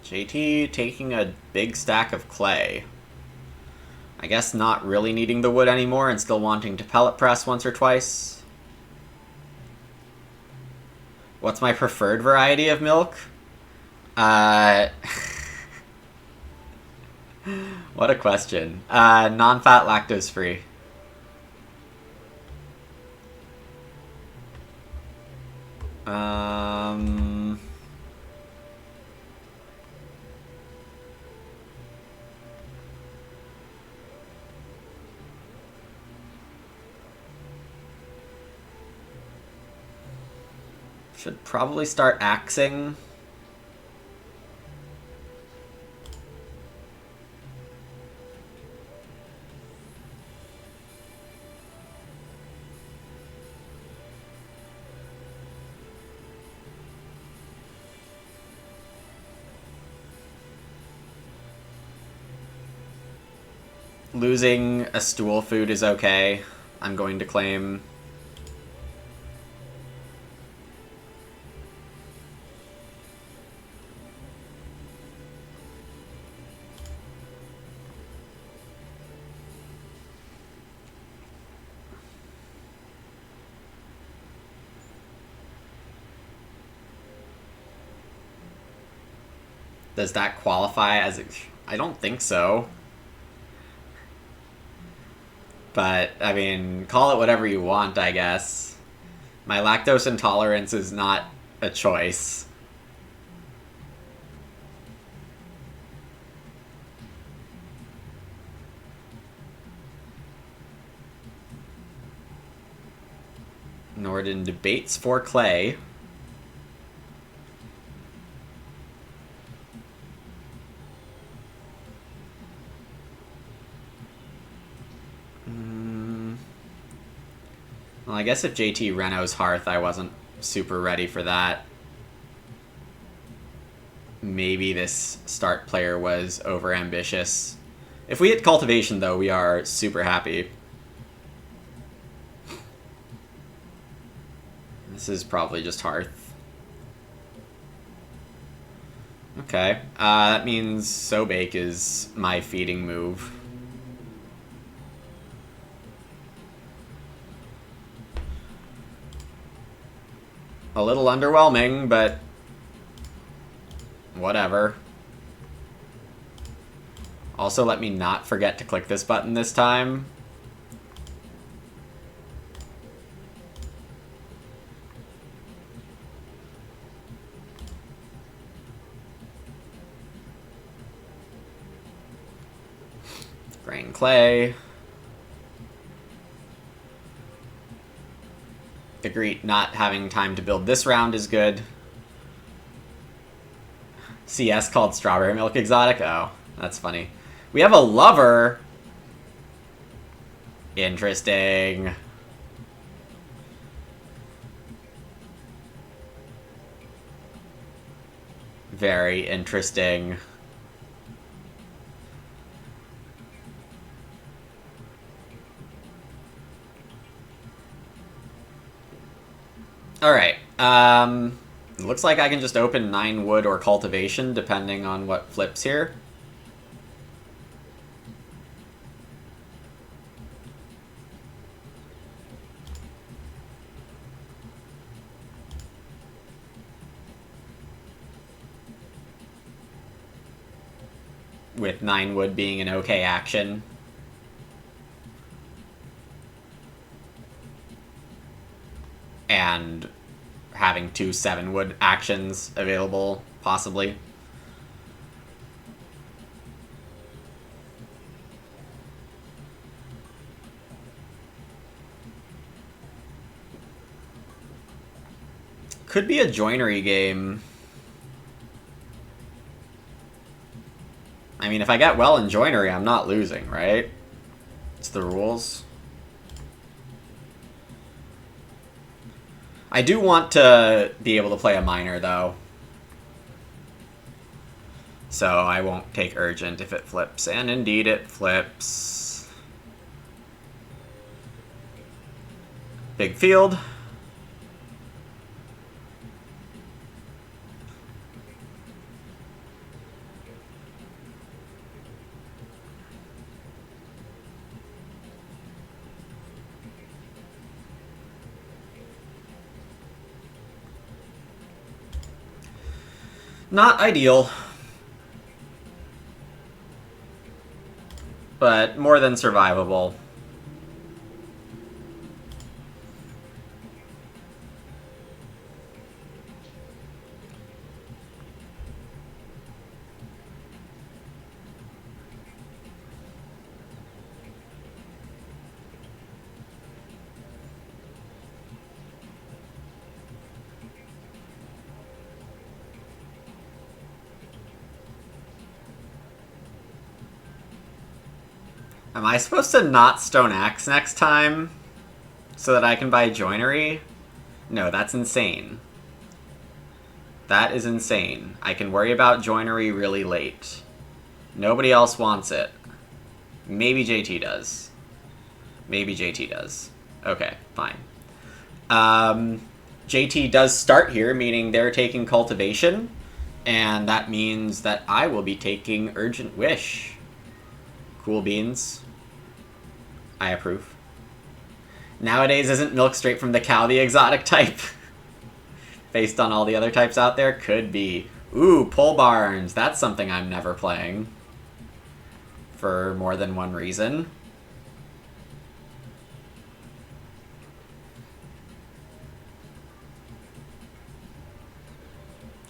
JT taking a big stack of clay. I guess not really needing the wood anymore and still wanting to pellet press once or twice. What's my preferred variety of milk? What a question. Non-fat, lactose-free. Should probably start axing. Losing a stool food is okay. I'm going to claim. Does that qualify as a... I don't think so. But, I mean, call it whatever you want, I guess. My lactose intolerance is not a choice. Norden debates for clay. Well, I guess if JT Renault's Hearth, I wasn't super ready for that. Maybe this start player was overambitious. If we hit Cultivation, though, we are super happy. This is probably just Hearth. Okay. That means Sobake is my feeding move. A little underwhelming, but whatever. Also, let me not forget to click this button this time. Grain Clay. Agreed, not having time to build this round is good. CS called Strawberry Milk Exotic? Oh, that's funny. We have a lover. Interesting. Very interesting. Alright, looks like I can just open 9 wood or cultivation, depending on what flips here. With 9 wood being an okay action. And having 2 7-wood actions available, possibly. Could be a joinery game. I mean, if I get well in joinery, I'm not losing, right? It's the rules. I do want to be able to play a miner, though. So I won't take urgent if it flips. And indeed it flips. Big field. Not ideal, but more than survivable. Am I supposed to not Stone Axe next time so that I can buy joinery? No, that's insane. That is insane. I can worry about joinery really late. Nobody else wants it. Maybe JT does. Maybe JT does. Okay, fine. JT does start here, meaning they're taking cultivation, and that means that I will be taking Urgent Wish. Cool beans. I approve. Nowadays, isn't milk straight from the cow the exotic type? Based on all the other types out there? Could be. Ooh, pole barns. That's something I'm never playing. For more than one reason.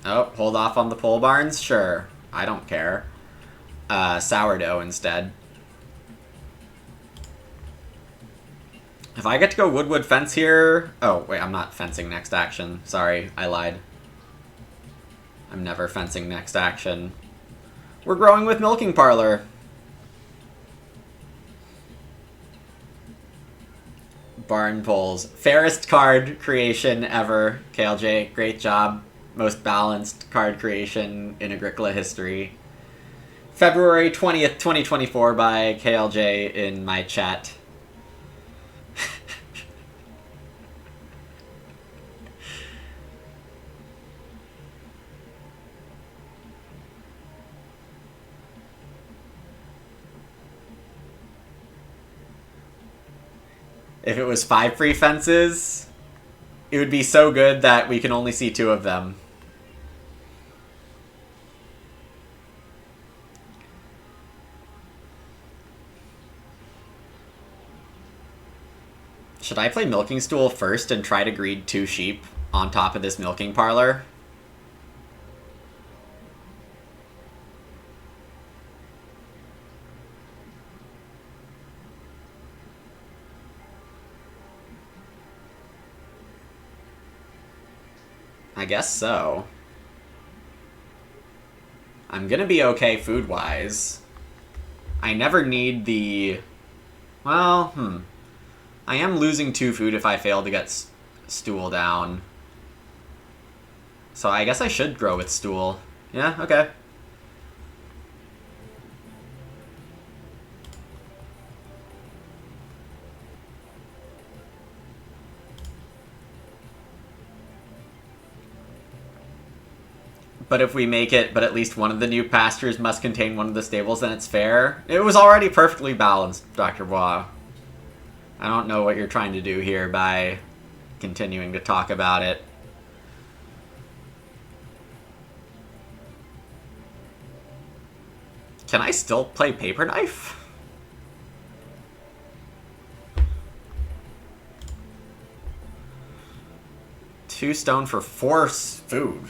Oh, hold off on the pole barns? Sure. I don't care. Sourdough instead. If I get to go wood fence here... Oh, wait, I'm not fencing next action. Sorry, I lied. I'm never fencing next action. We're growing with Milking Parlor. Barn poles. Fairest card creation ever, KLJ. Great job. Most balanced card creation in Agricola history. February 20th, 2024 by KLJ in my chat. If it was 5 free fences, it would be so good that we can only see 2 of them. Should I play Milking Stool first and try to greed 2 sheep on top of this milking parlor? I guess so. I'm gonna be okay food-wise. I never need the... Well, I am losing 2 food if I fail to get Stool down. So I guess I should grow with Stool. Yeah, okay. But if we make it, but at least one of the new pastures must contain one of the stables, then it's fair. It was already perfectly balanced, Dr. Bois. I don't know what you're trying to do here by continuing to talk about it. Can I still play Paper Knife? Two stone for 4 food.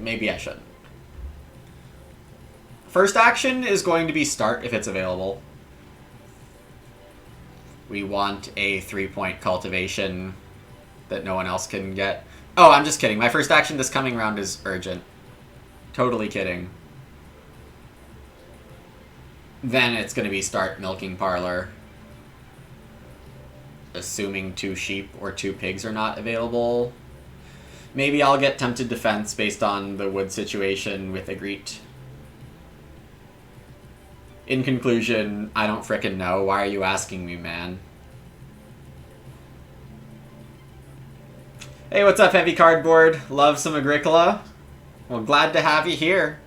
Maybe I should. First action is going to be start if it's available. We want a 3-point cultivation that no one else can get. Oh, I'm just kidding. My first action this coming round is urgent. Totally kidding. Then it's going to be start milking parlor. Assuming 2 sheep or 2 pigs are not available. Maybe I'll get tempted defense based on the wood situation with Agreed. In conclusion, I don't frickin' know. Why are you asking me, man? Hey, what's up, Heavy Cardboard? Love some Agricola? Well, glad to have you here.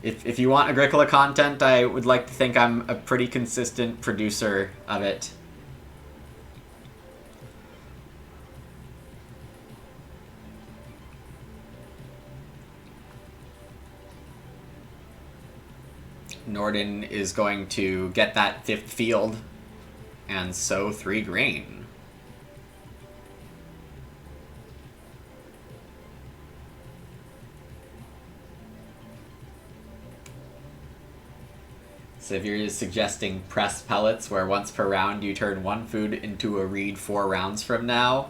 If you want Agricola content, I would like to think I'm a pretty consistent producer of it. Norden is going to get that 5th field and sow 3 grain. Sivir is suggesting press pellets where once per round you turn 1 food into a reed 4 rounds from now.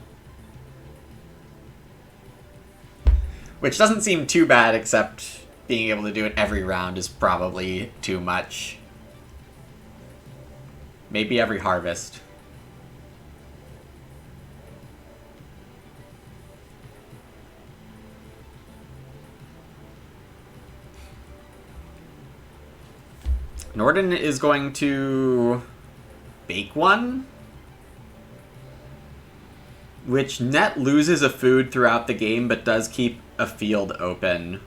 Which doesn't seem too bad, except being able to do it every round is probably too much. Maybe every harvest. Norden is going to bake 1, which net loses a food throughout the game but does keep a field open.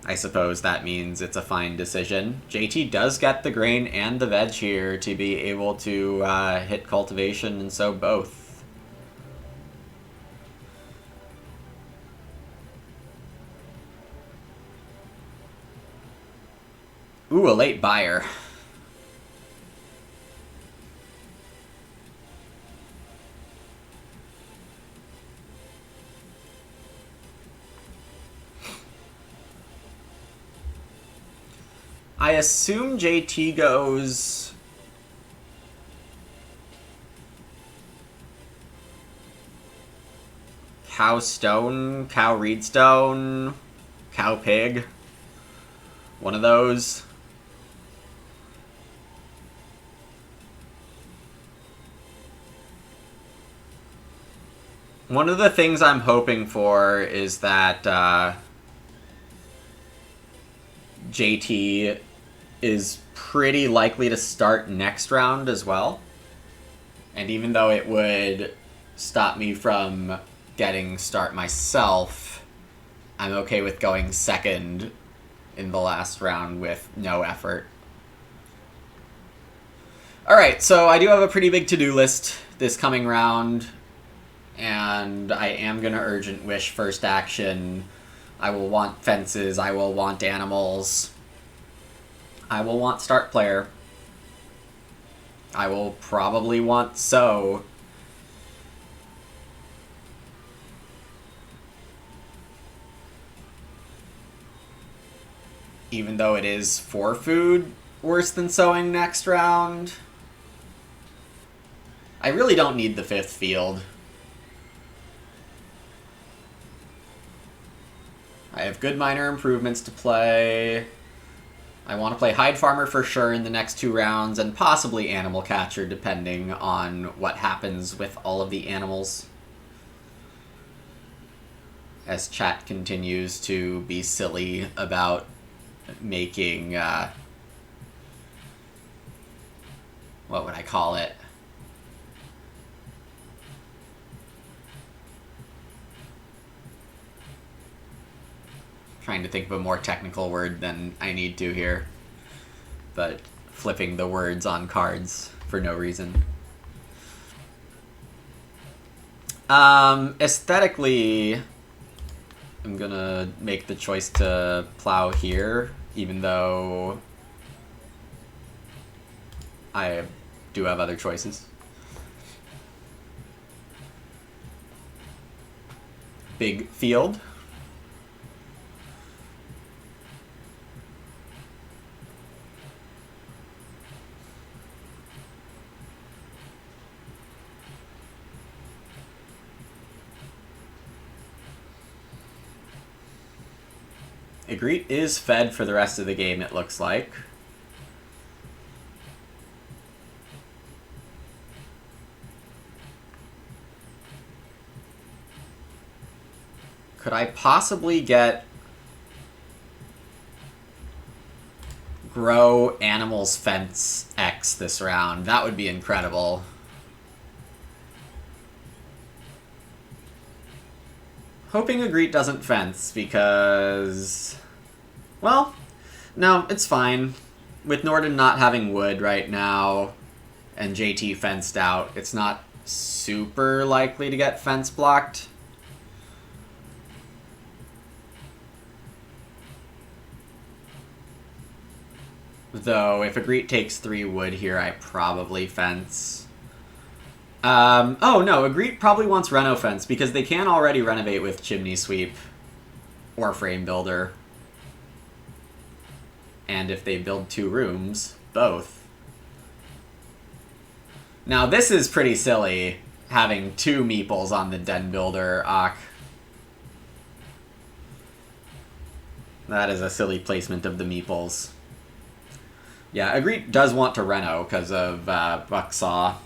I suppose that means it's a fine decision. JT does get the grain and the veg here to be able to hit cultivation and sow both. Ooh, a late buyer. I assume JT goes... Cow stone, cow reed stone, cow pig. One of those. One of the things I'm hoping for is that JT is pretty likely to start next round as well. And even though it would stop me from getting start myself, I'm okay with going second in the last round with no effort. Alright, so I do have a pretty big to-do list this coming round, and I am going to urgent wish first action. I will want fences, I will want animals, I will want start player, I will probably want sow. Even though it is 4 food, worse than sowing next round. I really don't need the 5th field. I have good minor improvements to play. I want to play Hide Farmer for sure in the next 2 rounds, and possibly Animal Catcher, depending on what happens with all of the animals. As chat continues to be silly about making, what would I call it? Trying to think of a more technical word than I need to here, but flipping the words on cards for no reason. Aesthetically, I'm gonna make the choice to plow here, even though I do have other choices. Big field. Egret is fed for the rest of the game, it looks like. Could I possibly get Grow Animals Fence X this round? That would be incredible. Hoping Egret doesn't fence, because... well, no, it's fine. With Norden not having wood right now, and JT fenced out, it's not super likely to get fence blocked. Though, if Egret takes 3 wood here, I probably fence. Oh no, Egret probably wants Reno Fence, because they can already renovate with Chimney Sweep or Frame Builder. And if they build 2 rooms, both. Now this is pretty silly, having 2 meeples on the Den Builder, That is a silly placement of the meeples. Yeah, Egret does want to Reno because of Bucksaw.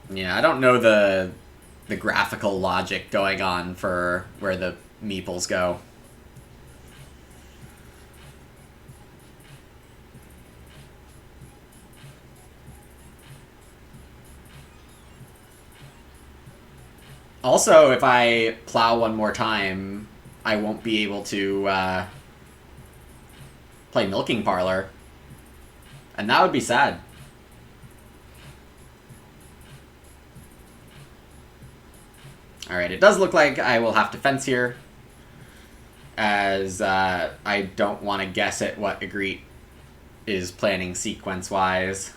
Yeah, I don't know the graphical logic going on for where the meeples go. Also, if I plow one more time, I won't be able to play Milking Parlor. And that would be sad. Alright, it does look like I will have to fence here, as I don't want to guess at what Egret is planning sequence-wise.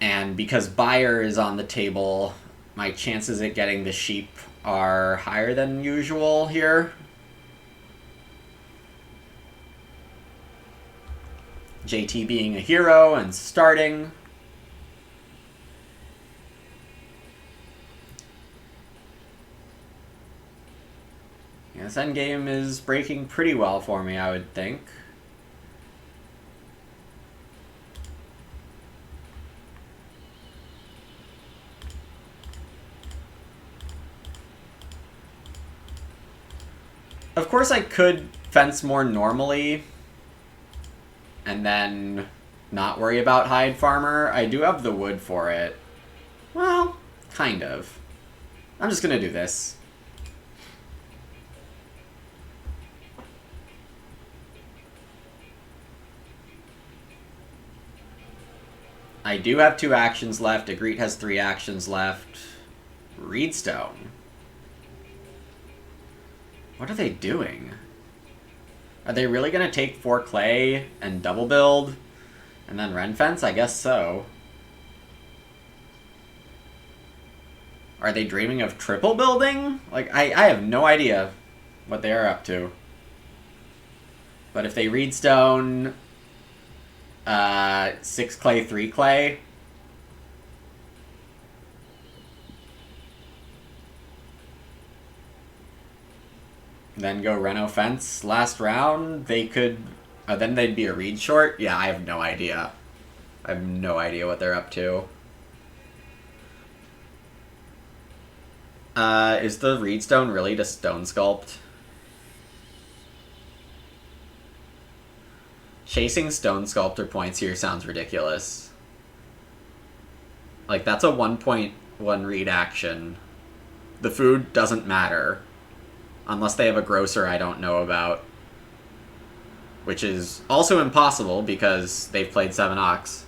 And because Buyer is on the table, my chances at getting the sheep are higher than usual here. JT being a hero and starting. Yeah, this endgame is breaking pretty well for me, I would think. Of course I could fence more normally and then not worry about Hide Farmer. I do have the wood for it. Well, kind of. I'm just gonna do this. I do have 2 actions left. Agreed has 3 actions left. Reedstone. What are they doing? Are they really gonna take 4 clay and double build? And then Ren Fence? I guess so. Are they dreaming of triple building? Like, I have no idea what they are up to. But if they Reedstone 6 clay, 3 clay, then go Reno Fence last round, they could... then they'd be a read short? Yeah, I have no idea. I have no idea what they're up to. Is the Reedstone really to Stone Sculpt? Chasing Stone Sculptor points here sounds ridiculous. Like, that's a 1.1 read action. The food doesn't matter. Unless they have a grocer I don't know about. Which is also impossible because they've played 7 Ox.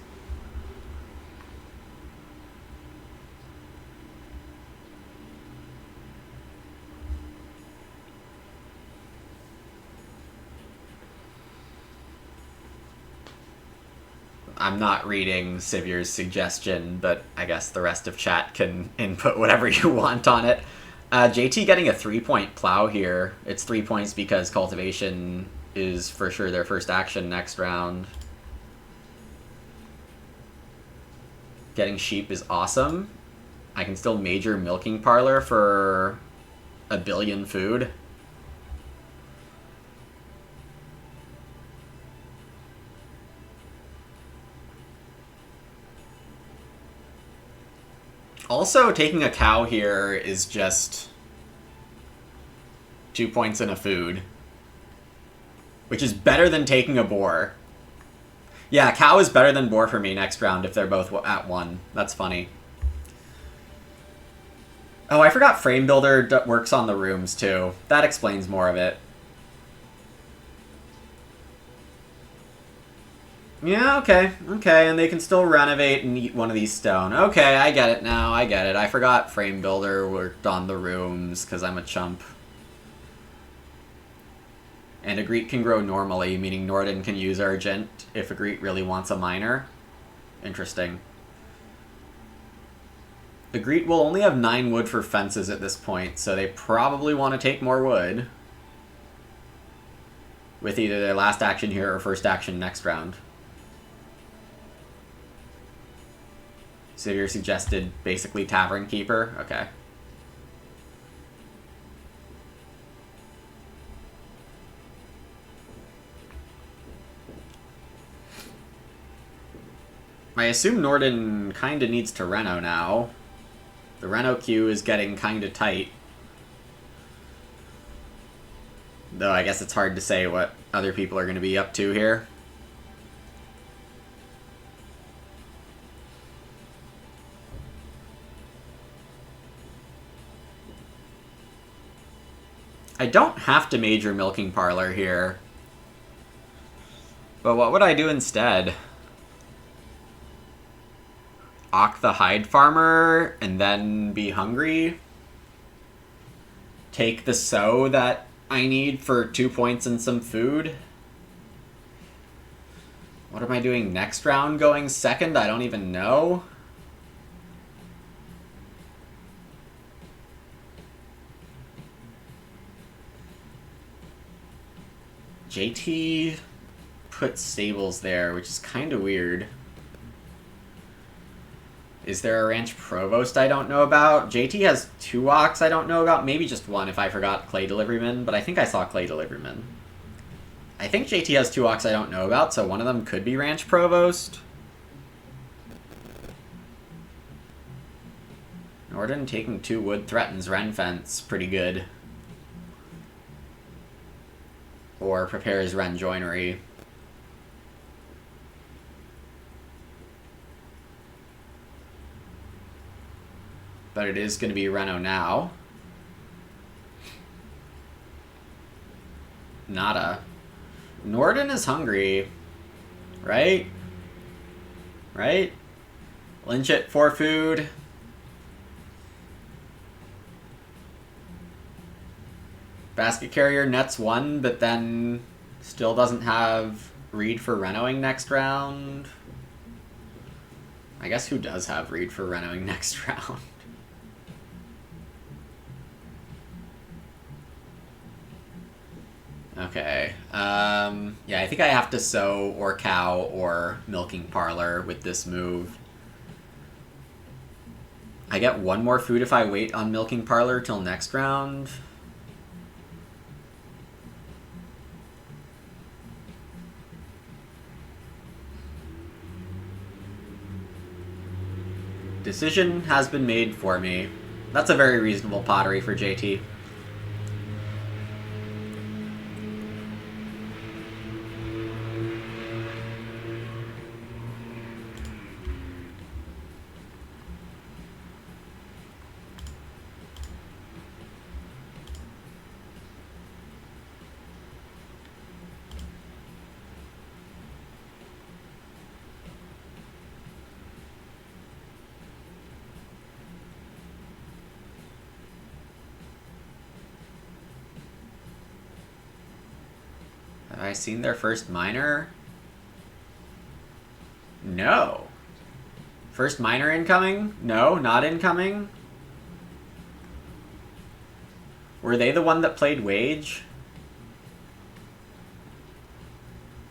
I'm not reading Sivier's suggestion, but I guess the rest of chat can input whatever you want on it. JT getting a 3-point plow here. It's 3 points because Cultivation is for sure their first action next round. Getting Sheep is awesome. I can still major Milking Parlor for a billion food. Also, taking a cow here is just 2 points in a food. Which is better than taking a boar. Yeah, cow is better than boar for me next round if they're both at 1. That's funny. Oh, I forgot Frame Builder works on the rooms too. That explains more of it. Yeah, okay. Okay, and they can still renovate and eat one of these stone. Okay, I get it now. I get it. I forgot Frame Builder worked on the rooms because I'm a chump. And Agreed can grow normally, meaning Norden can use Urgent if Agreed really wants a miner. Interesting. Agreed will only have 9 wood for fences at this point, so they probably want to take more wood. With either their last action here or first action next round. Sivir suggested basically Tavern Keeper. Okay. I assume Norden kinda needs to Reno now. The Reno queue is getting kinda tight. Though I guess it's hard to say what other people are going to be up to here. I don't have to major Milking Parlor here. But what would I do instead? Ock the Hide Farmer and then be hungry? Take the sow that I need for 2 points and some food? What am I doing next round going second? I don't even know. JT put stables there, which is kind of weird. Is there a Ranch Provost I don't know about? JT has 2 Ox I don't know about. Maybe just 1 if I forgot Clay Deliveryman, but I think I saw Clay Deliveryman. I think JT has 2 Ox I don't know about, so one of them could be Ranch Provost. Norden taking 2 wood threatens Ren Fence. Pretty good. Or prepares Ren Joinery. But it is going to be Reno now. Nada. Norden is hungry. Right? Right? Lynch it for food. Basket Carrier nets 1, but then still doesn't have read for Renoing next round. I guess who does have read for Renoing next round? Okay. Yeah, I think I have to sow or cow or milking parlor with this move. I get 1 more food if I wait on milking parlor till next round. Decision has been made for me. That's a very reasonable pottery for JT. Have I seen their first miner? No. First miner incoming? No, not incoming. Were they the one that played Wage?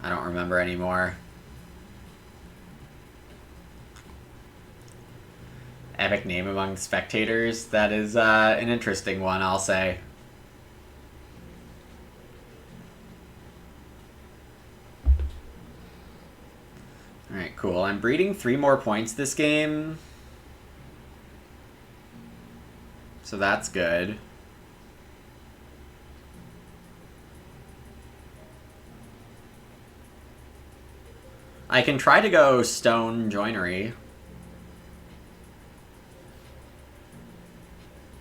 I don't remember anymore. Epic name among spectators. That is an interesting one, I'll say. Alright, cool. I'm breeding 3 more points this game. So that's good. I can try to go stone joinery.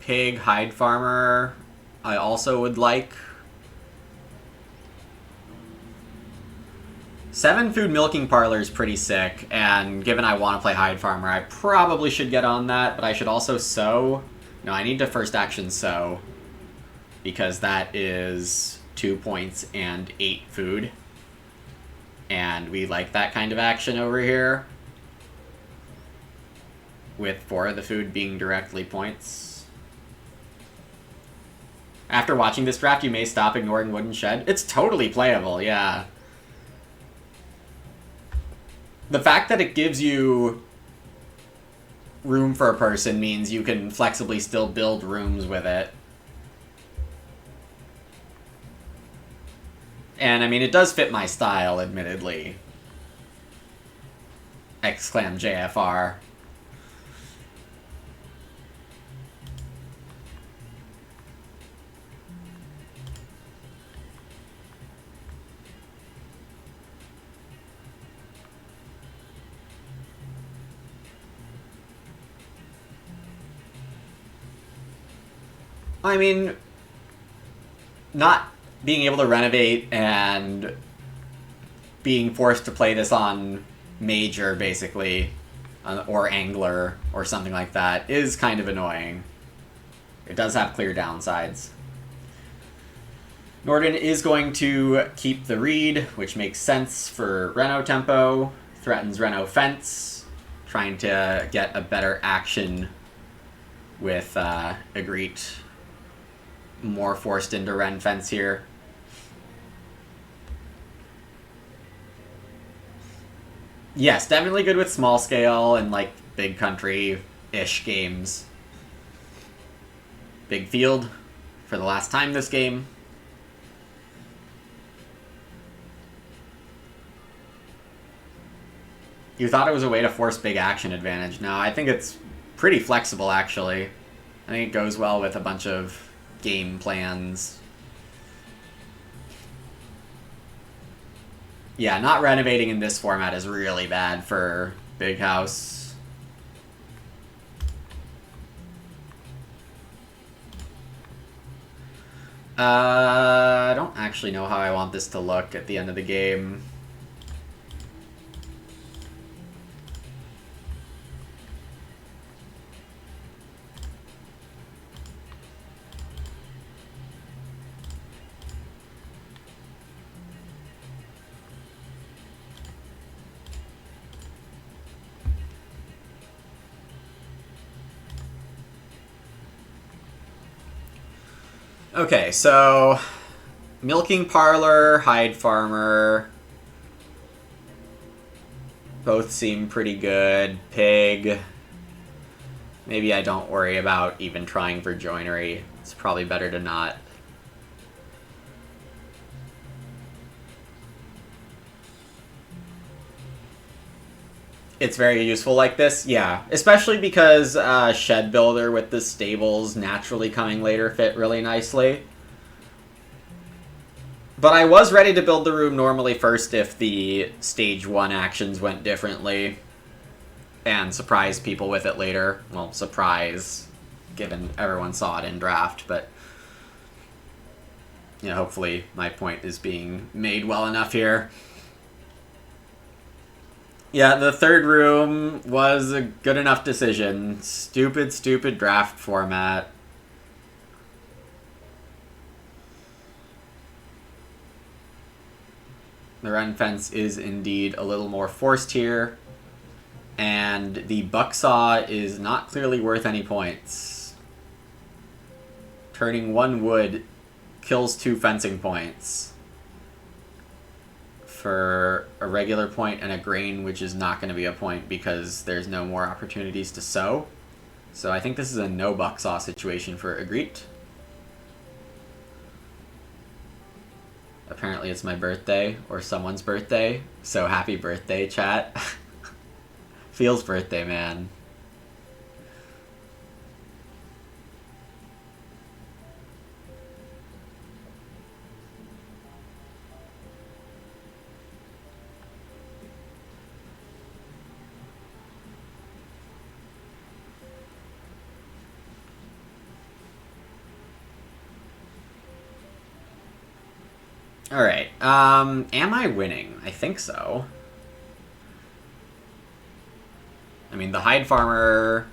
Pig, hide farmer, I also would like. 7 food milking parlor is pretty sick, and given I want to play hide farmer, I probably should get on that, but I should also sow. No, I need to first action sow, because that is 2 points and 8 food. And we like that kind of action over here, with 4 of the food being directly points. After watching this draft, you may stop ignoring Wooden Shed. It's totally playable, yeah. The fact that it gives you room for a person means you can flexibly still build rooms with it. And, I mean, it does fit my style, admittedly. Exclam JFR. I mean, not being able to renovate and being forced to play this on Major, basically, or Angler, or something like that, is kind of annoying. It does have clear downsides. Norden is going to keep the read, which makes sense for Reno tempo. Threatens Reno fence, trying to get a better action with Egret more forced into Ren fence here. Yes, definitely good with small scale and like big country-ish games. Big field for the last time this game. You thought it was a way to force big action advantage. No, I think it's pretty flexible, actually. I think it goes well with a bunch of game plans. Yeah, not renovating in this format is really bad for Big House. I don't actually know how I want this to look at the end of the game. Okay, so Milking Parlor, Hide Farmer, both seem pretty good. Pig, maybe I don't worry about even trying for joinery. It's probably better to not. It's very useful like this, yeah. Especially because Shed Builder with the stables naturally coming later fit really nicely. But I was ready to build the room normally first if the stage 1 actions went differently. And surprise people with it later. Well, surprise, given everyone saw it in draft, but... you know, hopefully my point is being made well enough here. Yeah, the third room was a good enough decision. Stupid, stupid draft format. The run fence is indeed a little more forced here. And the bucksaw is not clearly worth any points. Turning 1 wood kills 2 fencing points. For a regular point and a grain, which is not going to be a point because there's no more opportunities to sow. So I think this is a no bucksaw situation for Agreed. Apparently it's my birthday, or someone's birthday, so happy birthday, chat. Feels birthday, man. Alright, am I winning? I think so. I mean, the Hide Farmer,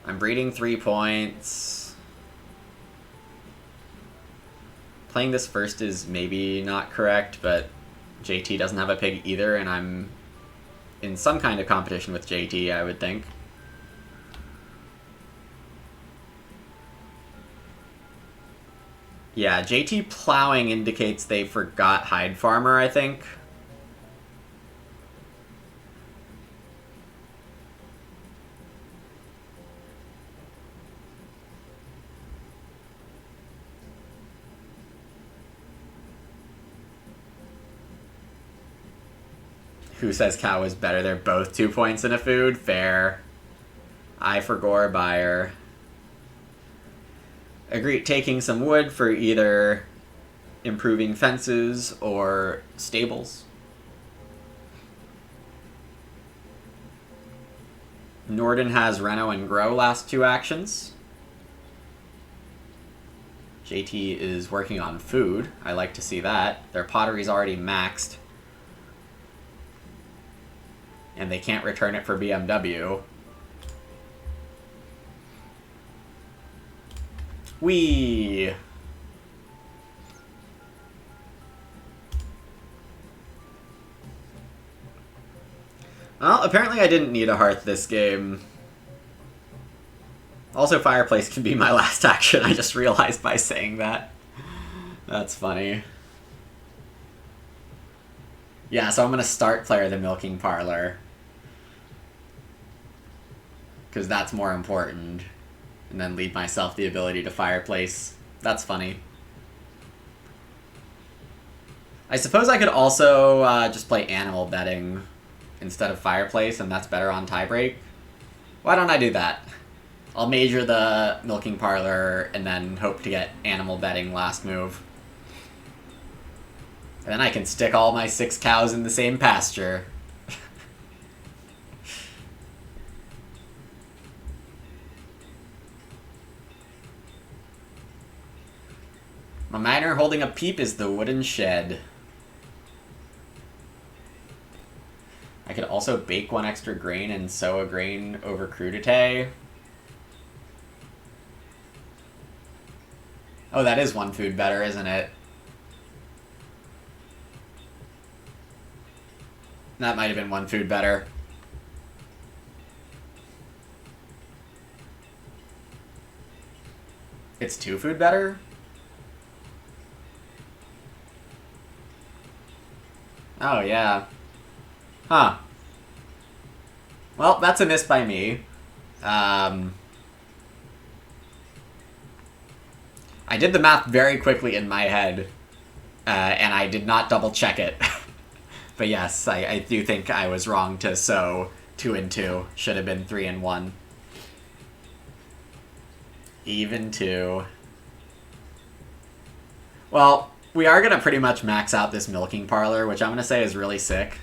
I'm breeding 3 points. Playing this first is maybe not correct, but JT doesn't have a pig either, and I'm in some kind of competition with JT, I would think. Yeah, JT plowing indicates they forgot Hide Farmer, I think. Who says cow is better? They're both 2 points in a food. Fair. I for gore buyer. Agree taking some wood for either improving fences or stables. Norden has Reno and Grow last 2 actions. JT is working on food. I like to see that. Their pottery's already maxed. And they can't return it for BMW. Whee! Well, apparently I didn't need a hearth this game. Also, fireplace can be my last action, I just realized by saying that. That's funny. Yeah, so I'm gonna start player the Milking Parlor. Because that's more important. And then leave myself the ability to fireplace. That's funny. I suppose I could also just play animal betting instead of fireplace, and that's better on tiebreak. Why don't I do that? I'll major the Milking Parlor and then hope to get animal betting last move. And then I can stick all my 6 cows in the same pasture. My miner holding a peep is the wooden shed. I could also bake 1 extra grain and sow a grain over crudité. Oh, that is 1 food better, isn't it? That might have been 1 food better. It's 2 food better? Oh, yeah. Huh. Well, that's a miss by me. I did the math very quickly in my head, and I did not double check it. But yes, I do think I was wrong to sow 2 and 2. Should have been 3 and 1. Even 2. Well, we are going to pretty much max out this milking parlor, which I'm going to say is really sick.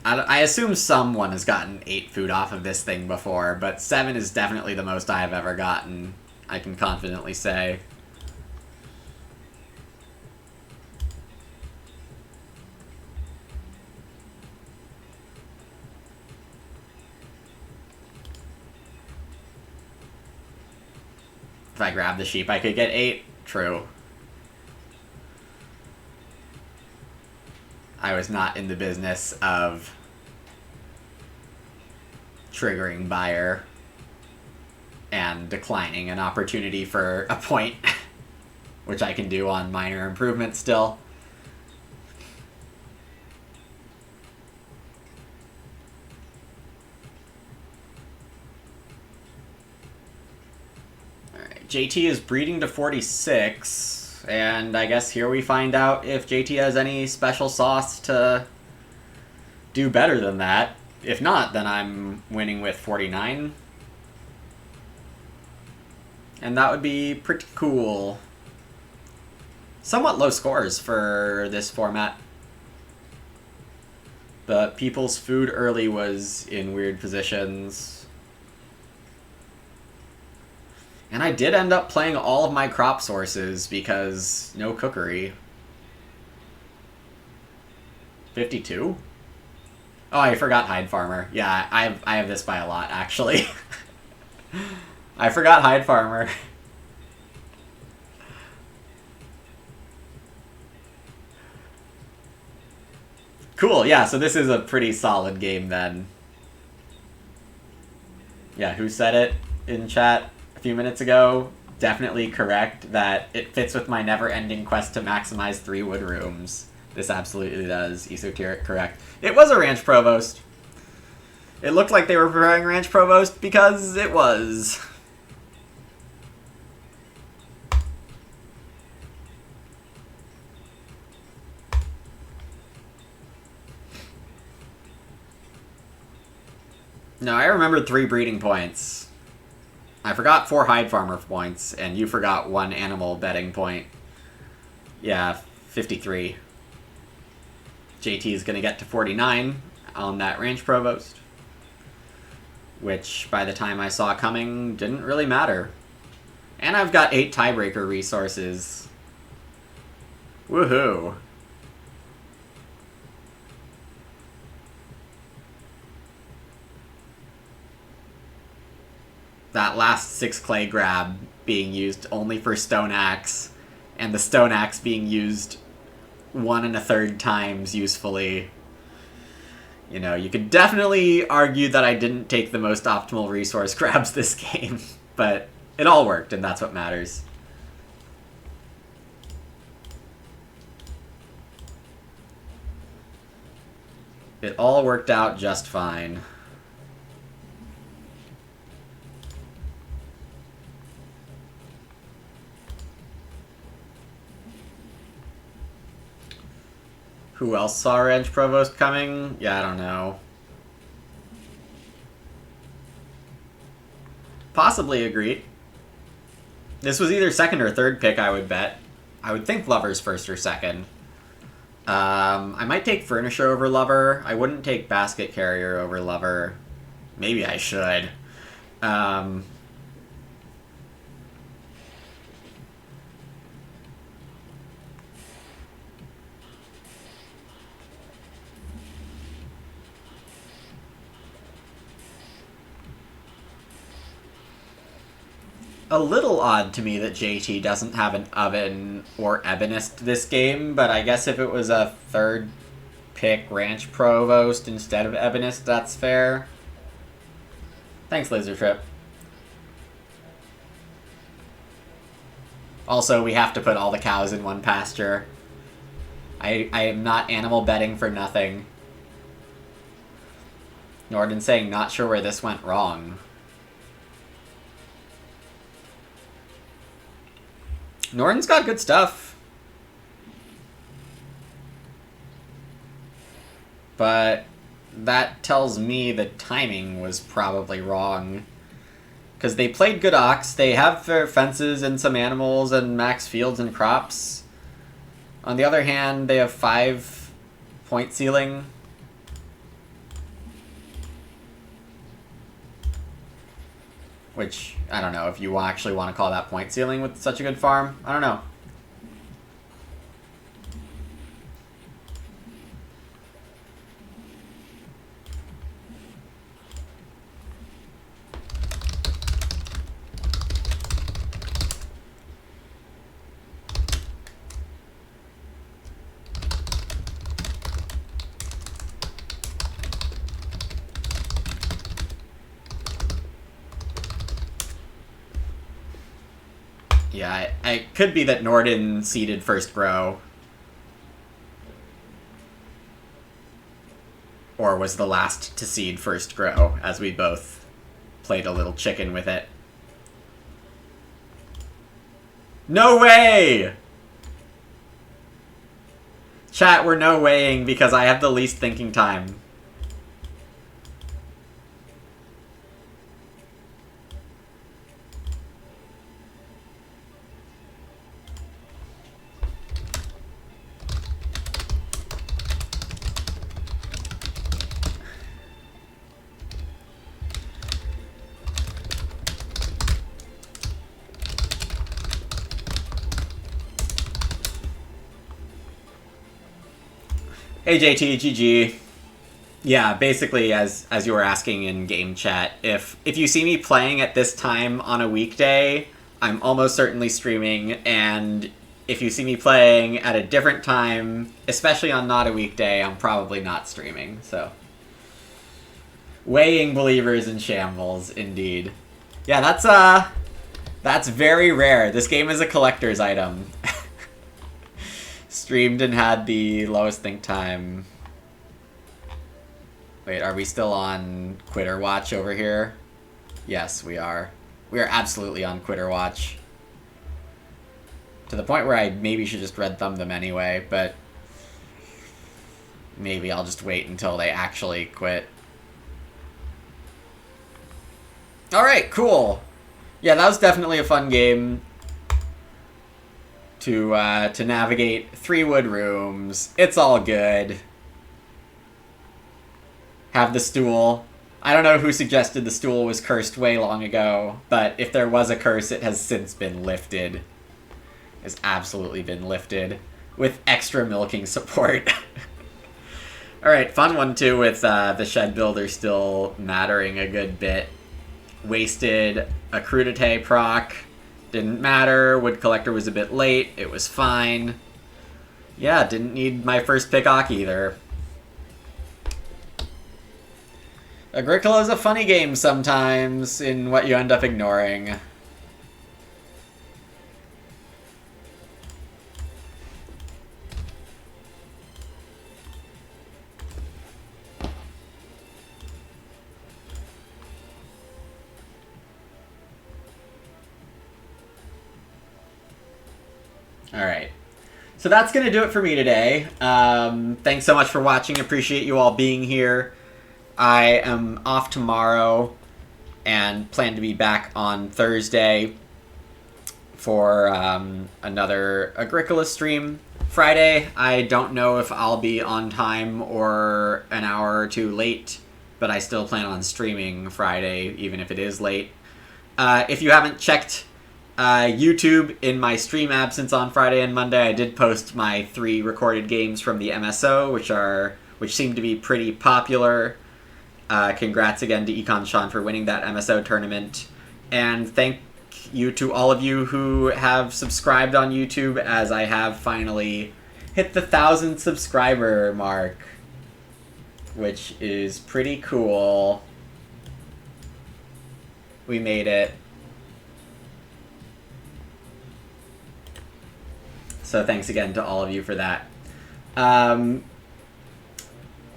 I assume someone has gotten 8 food off of this thing before, but 7 is definitely the most I have ever gotten, I can confidently say. If I grab the sheep, I could get 8. True. I was not in the business of triggering buyer and declining an opportunity for a point, which I can do on minor improvements still. Alright, JT is breeding to 46, and I guess here we find out if JT has any special sauce to do better than that. If not, then I'm winning with 49. And that would be pretty cool. Somewhat low scores for this format. But people's food early was in weird positions. And I did end up playing all of my crop sources because no cookery. 52? Oh, I forgot Hide Farmer. Yeah, I have this by a lot, actually. I forgot Hide Farmer. Cool, yeah, so this is a pretty solid game then. Yeah, who said it in chat a few minutes ago? Definitely correct that it fits with my never-ending quest to maximize 3 wood rooms. This absolutely does. Esoteric correct. It was a Ranch Provost. It looked like they were preparing Ranch Provost because it was. No, I remembered 3 breeding points. I forgot 4 Hide Farmer points, and you forgot 1 animal betting point. Yeah, 53. JT is going to get to 49 on that Ranch Provost, which by the time I saw coming didn't really matter. And I've got 8 tiebreaker resources. Woohoo. That last 6 clay grab being used only for Stone Axe, and the Stone Axe being used 1 1/3 times usefully. You know, you could definitely argue that I didn't take the most optimal resource grabs this game, but it all worked, and that's what matters. It all worked out just fine. Who else saw Ranch Provost coming? Yeah, I don't know. Possibly agreed. This was either second or third pick, I would bet. I would think Lover's first or second. I might take Furnisher over Lover. I wouldn't take Basket Carrier over Lover. Maybe I should. Um, a little odd to me that JT doesn't have an oven or ebonist this game, but I guess if it was a third pick ranch provost instead of ebonist, that's fair. Thanks, Laser Trip. Also, we have to put all the cows in one pasture. I am not animal betting for nothing. Norden saying not sure where this went wrong. Norton's got good stuff. But that tells me the timing was probably wrong. Because they played good Ox, they have their fences and some animals and max fields and crops. On the other hand, they have 5 point ceiling. Which, I don't know if you actually want to call that point ceiling with such a good farm. I don't know. Yeah, it could be that Norden seeded first grow. Or was the last to seed first grow, as we both played a little chicken with it. No way! Chat, we're no waying because I have the least thinking time. Hey JT, GG. Yeah, basically as you were asking in game chat, if you see me playing at this time on a weekday, I'm almost certainly streaming, and if you see me playing at a different time, especially on not a weekday, I'm probably not streaming, so. Weighing believers in shambles, indeed. Yeah, that's very rare. This game is a collector's item. Streamed and had the lowest think time. Wait, are we still on Quitter Watch over here? Yes, we are. We are absolutely on Quitter Watch. To the point where I maybe should just red thumb them anyway, but maybe I'll just wait until they actually quit. Alright, cool. Yeah, that was definitely a fun game. To navigate 3 wood rooms. It's all good. Have the stool. I don't know who suggested the stool was cursed way long ago, but if there was a curse, it has since been lifted. It's absolutely been lifted. With extra milking support. Alright, fun one too with the shed builder still mattering a good bit. Wasted a crudité proc. Didn't matter. Wood Collector was a bit late. It was fine. Yeah, didn't need my first pick Ock either. Agricola is a funny game sometimes in what you end up ignoring. Alright. So that's going to do it for me today. Thanks so much for watching. Appreciate you all being here. I am off tomorrow and plan to be back on Thursday for another Agricola stream. Friday, I don't know if I'll be on time or an hour or two late. but I still plan on streaming Friday, even if it is late. If you haven't checked YouTube in my stream absence on Friday and Monday, I did post my 3 recorded games from the MSO, which seem to be pretty popular. Congrats again to Econ Sean for winning that MSO tournament. And thank you to all of you who have subscribed on YouTube, as I have finally hit the 1,000 subscriber mark, which is pretty cool. We made it. So thanks again to all of you for that.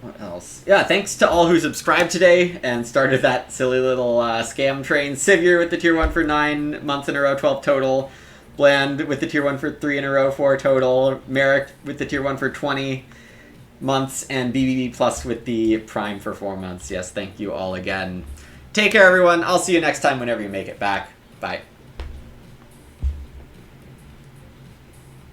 What else? Yeah, thanks to all who subscribed today and started that silly little scam train. Sivir with the tier 1 for 9 months in a row, 12 total. Bland with the tier 1 for 3 in a row, 4 total. Merrick with the tier 1 for 20 months. And BBB Plus with the Prime for 4 months. Yes, thank you all again. Take care, everyone. I'll see you next time whenever you make it back. Bye.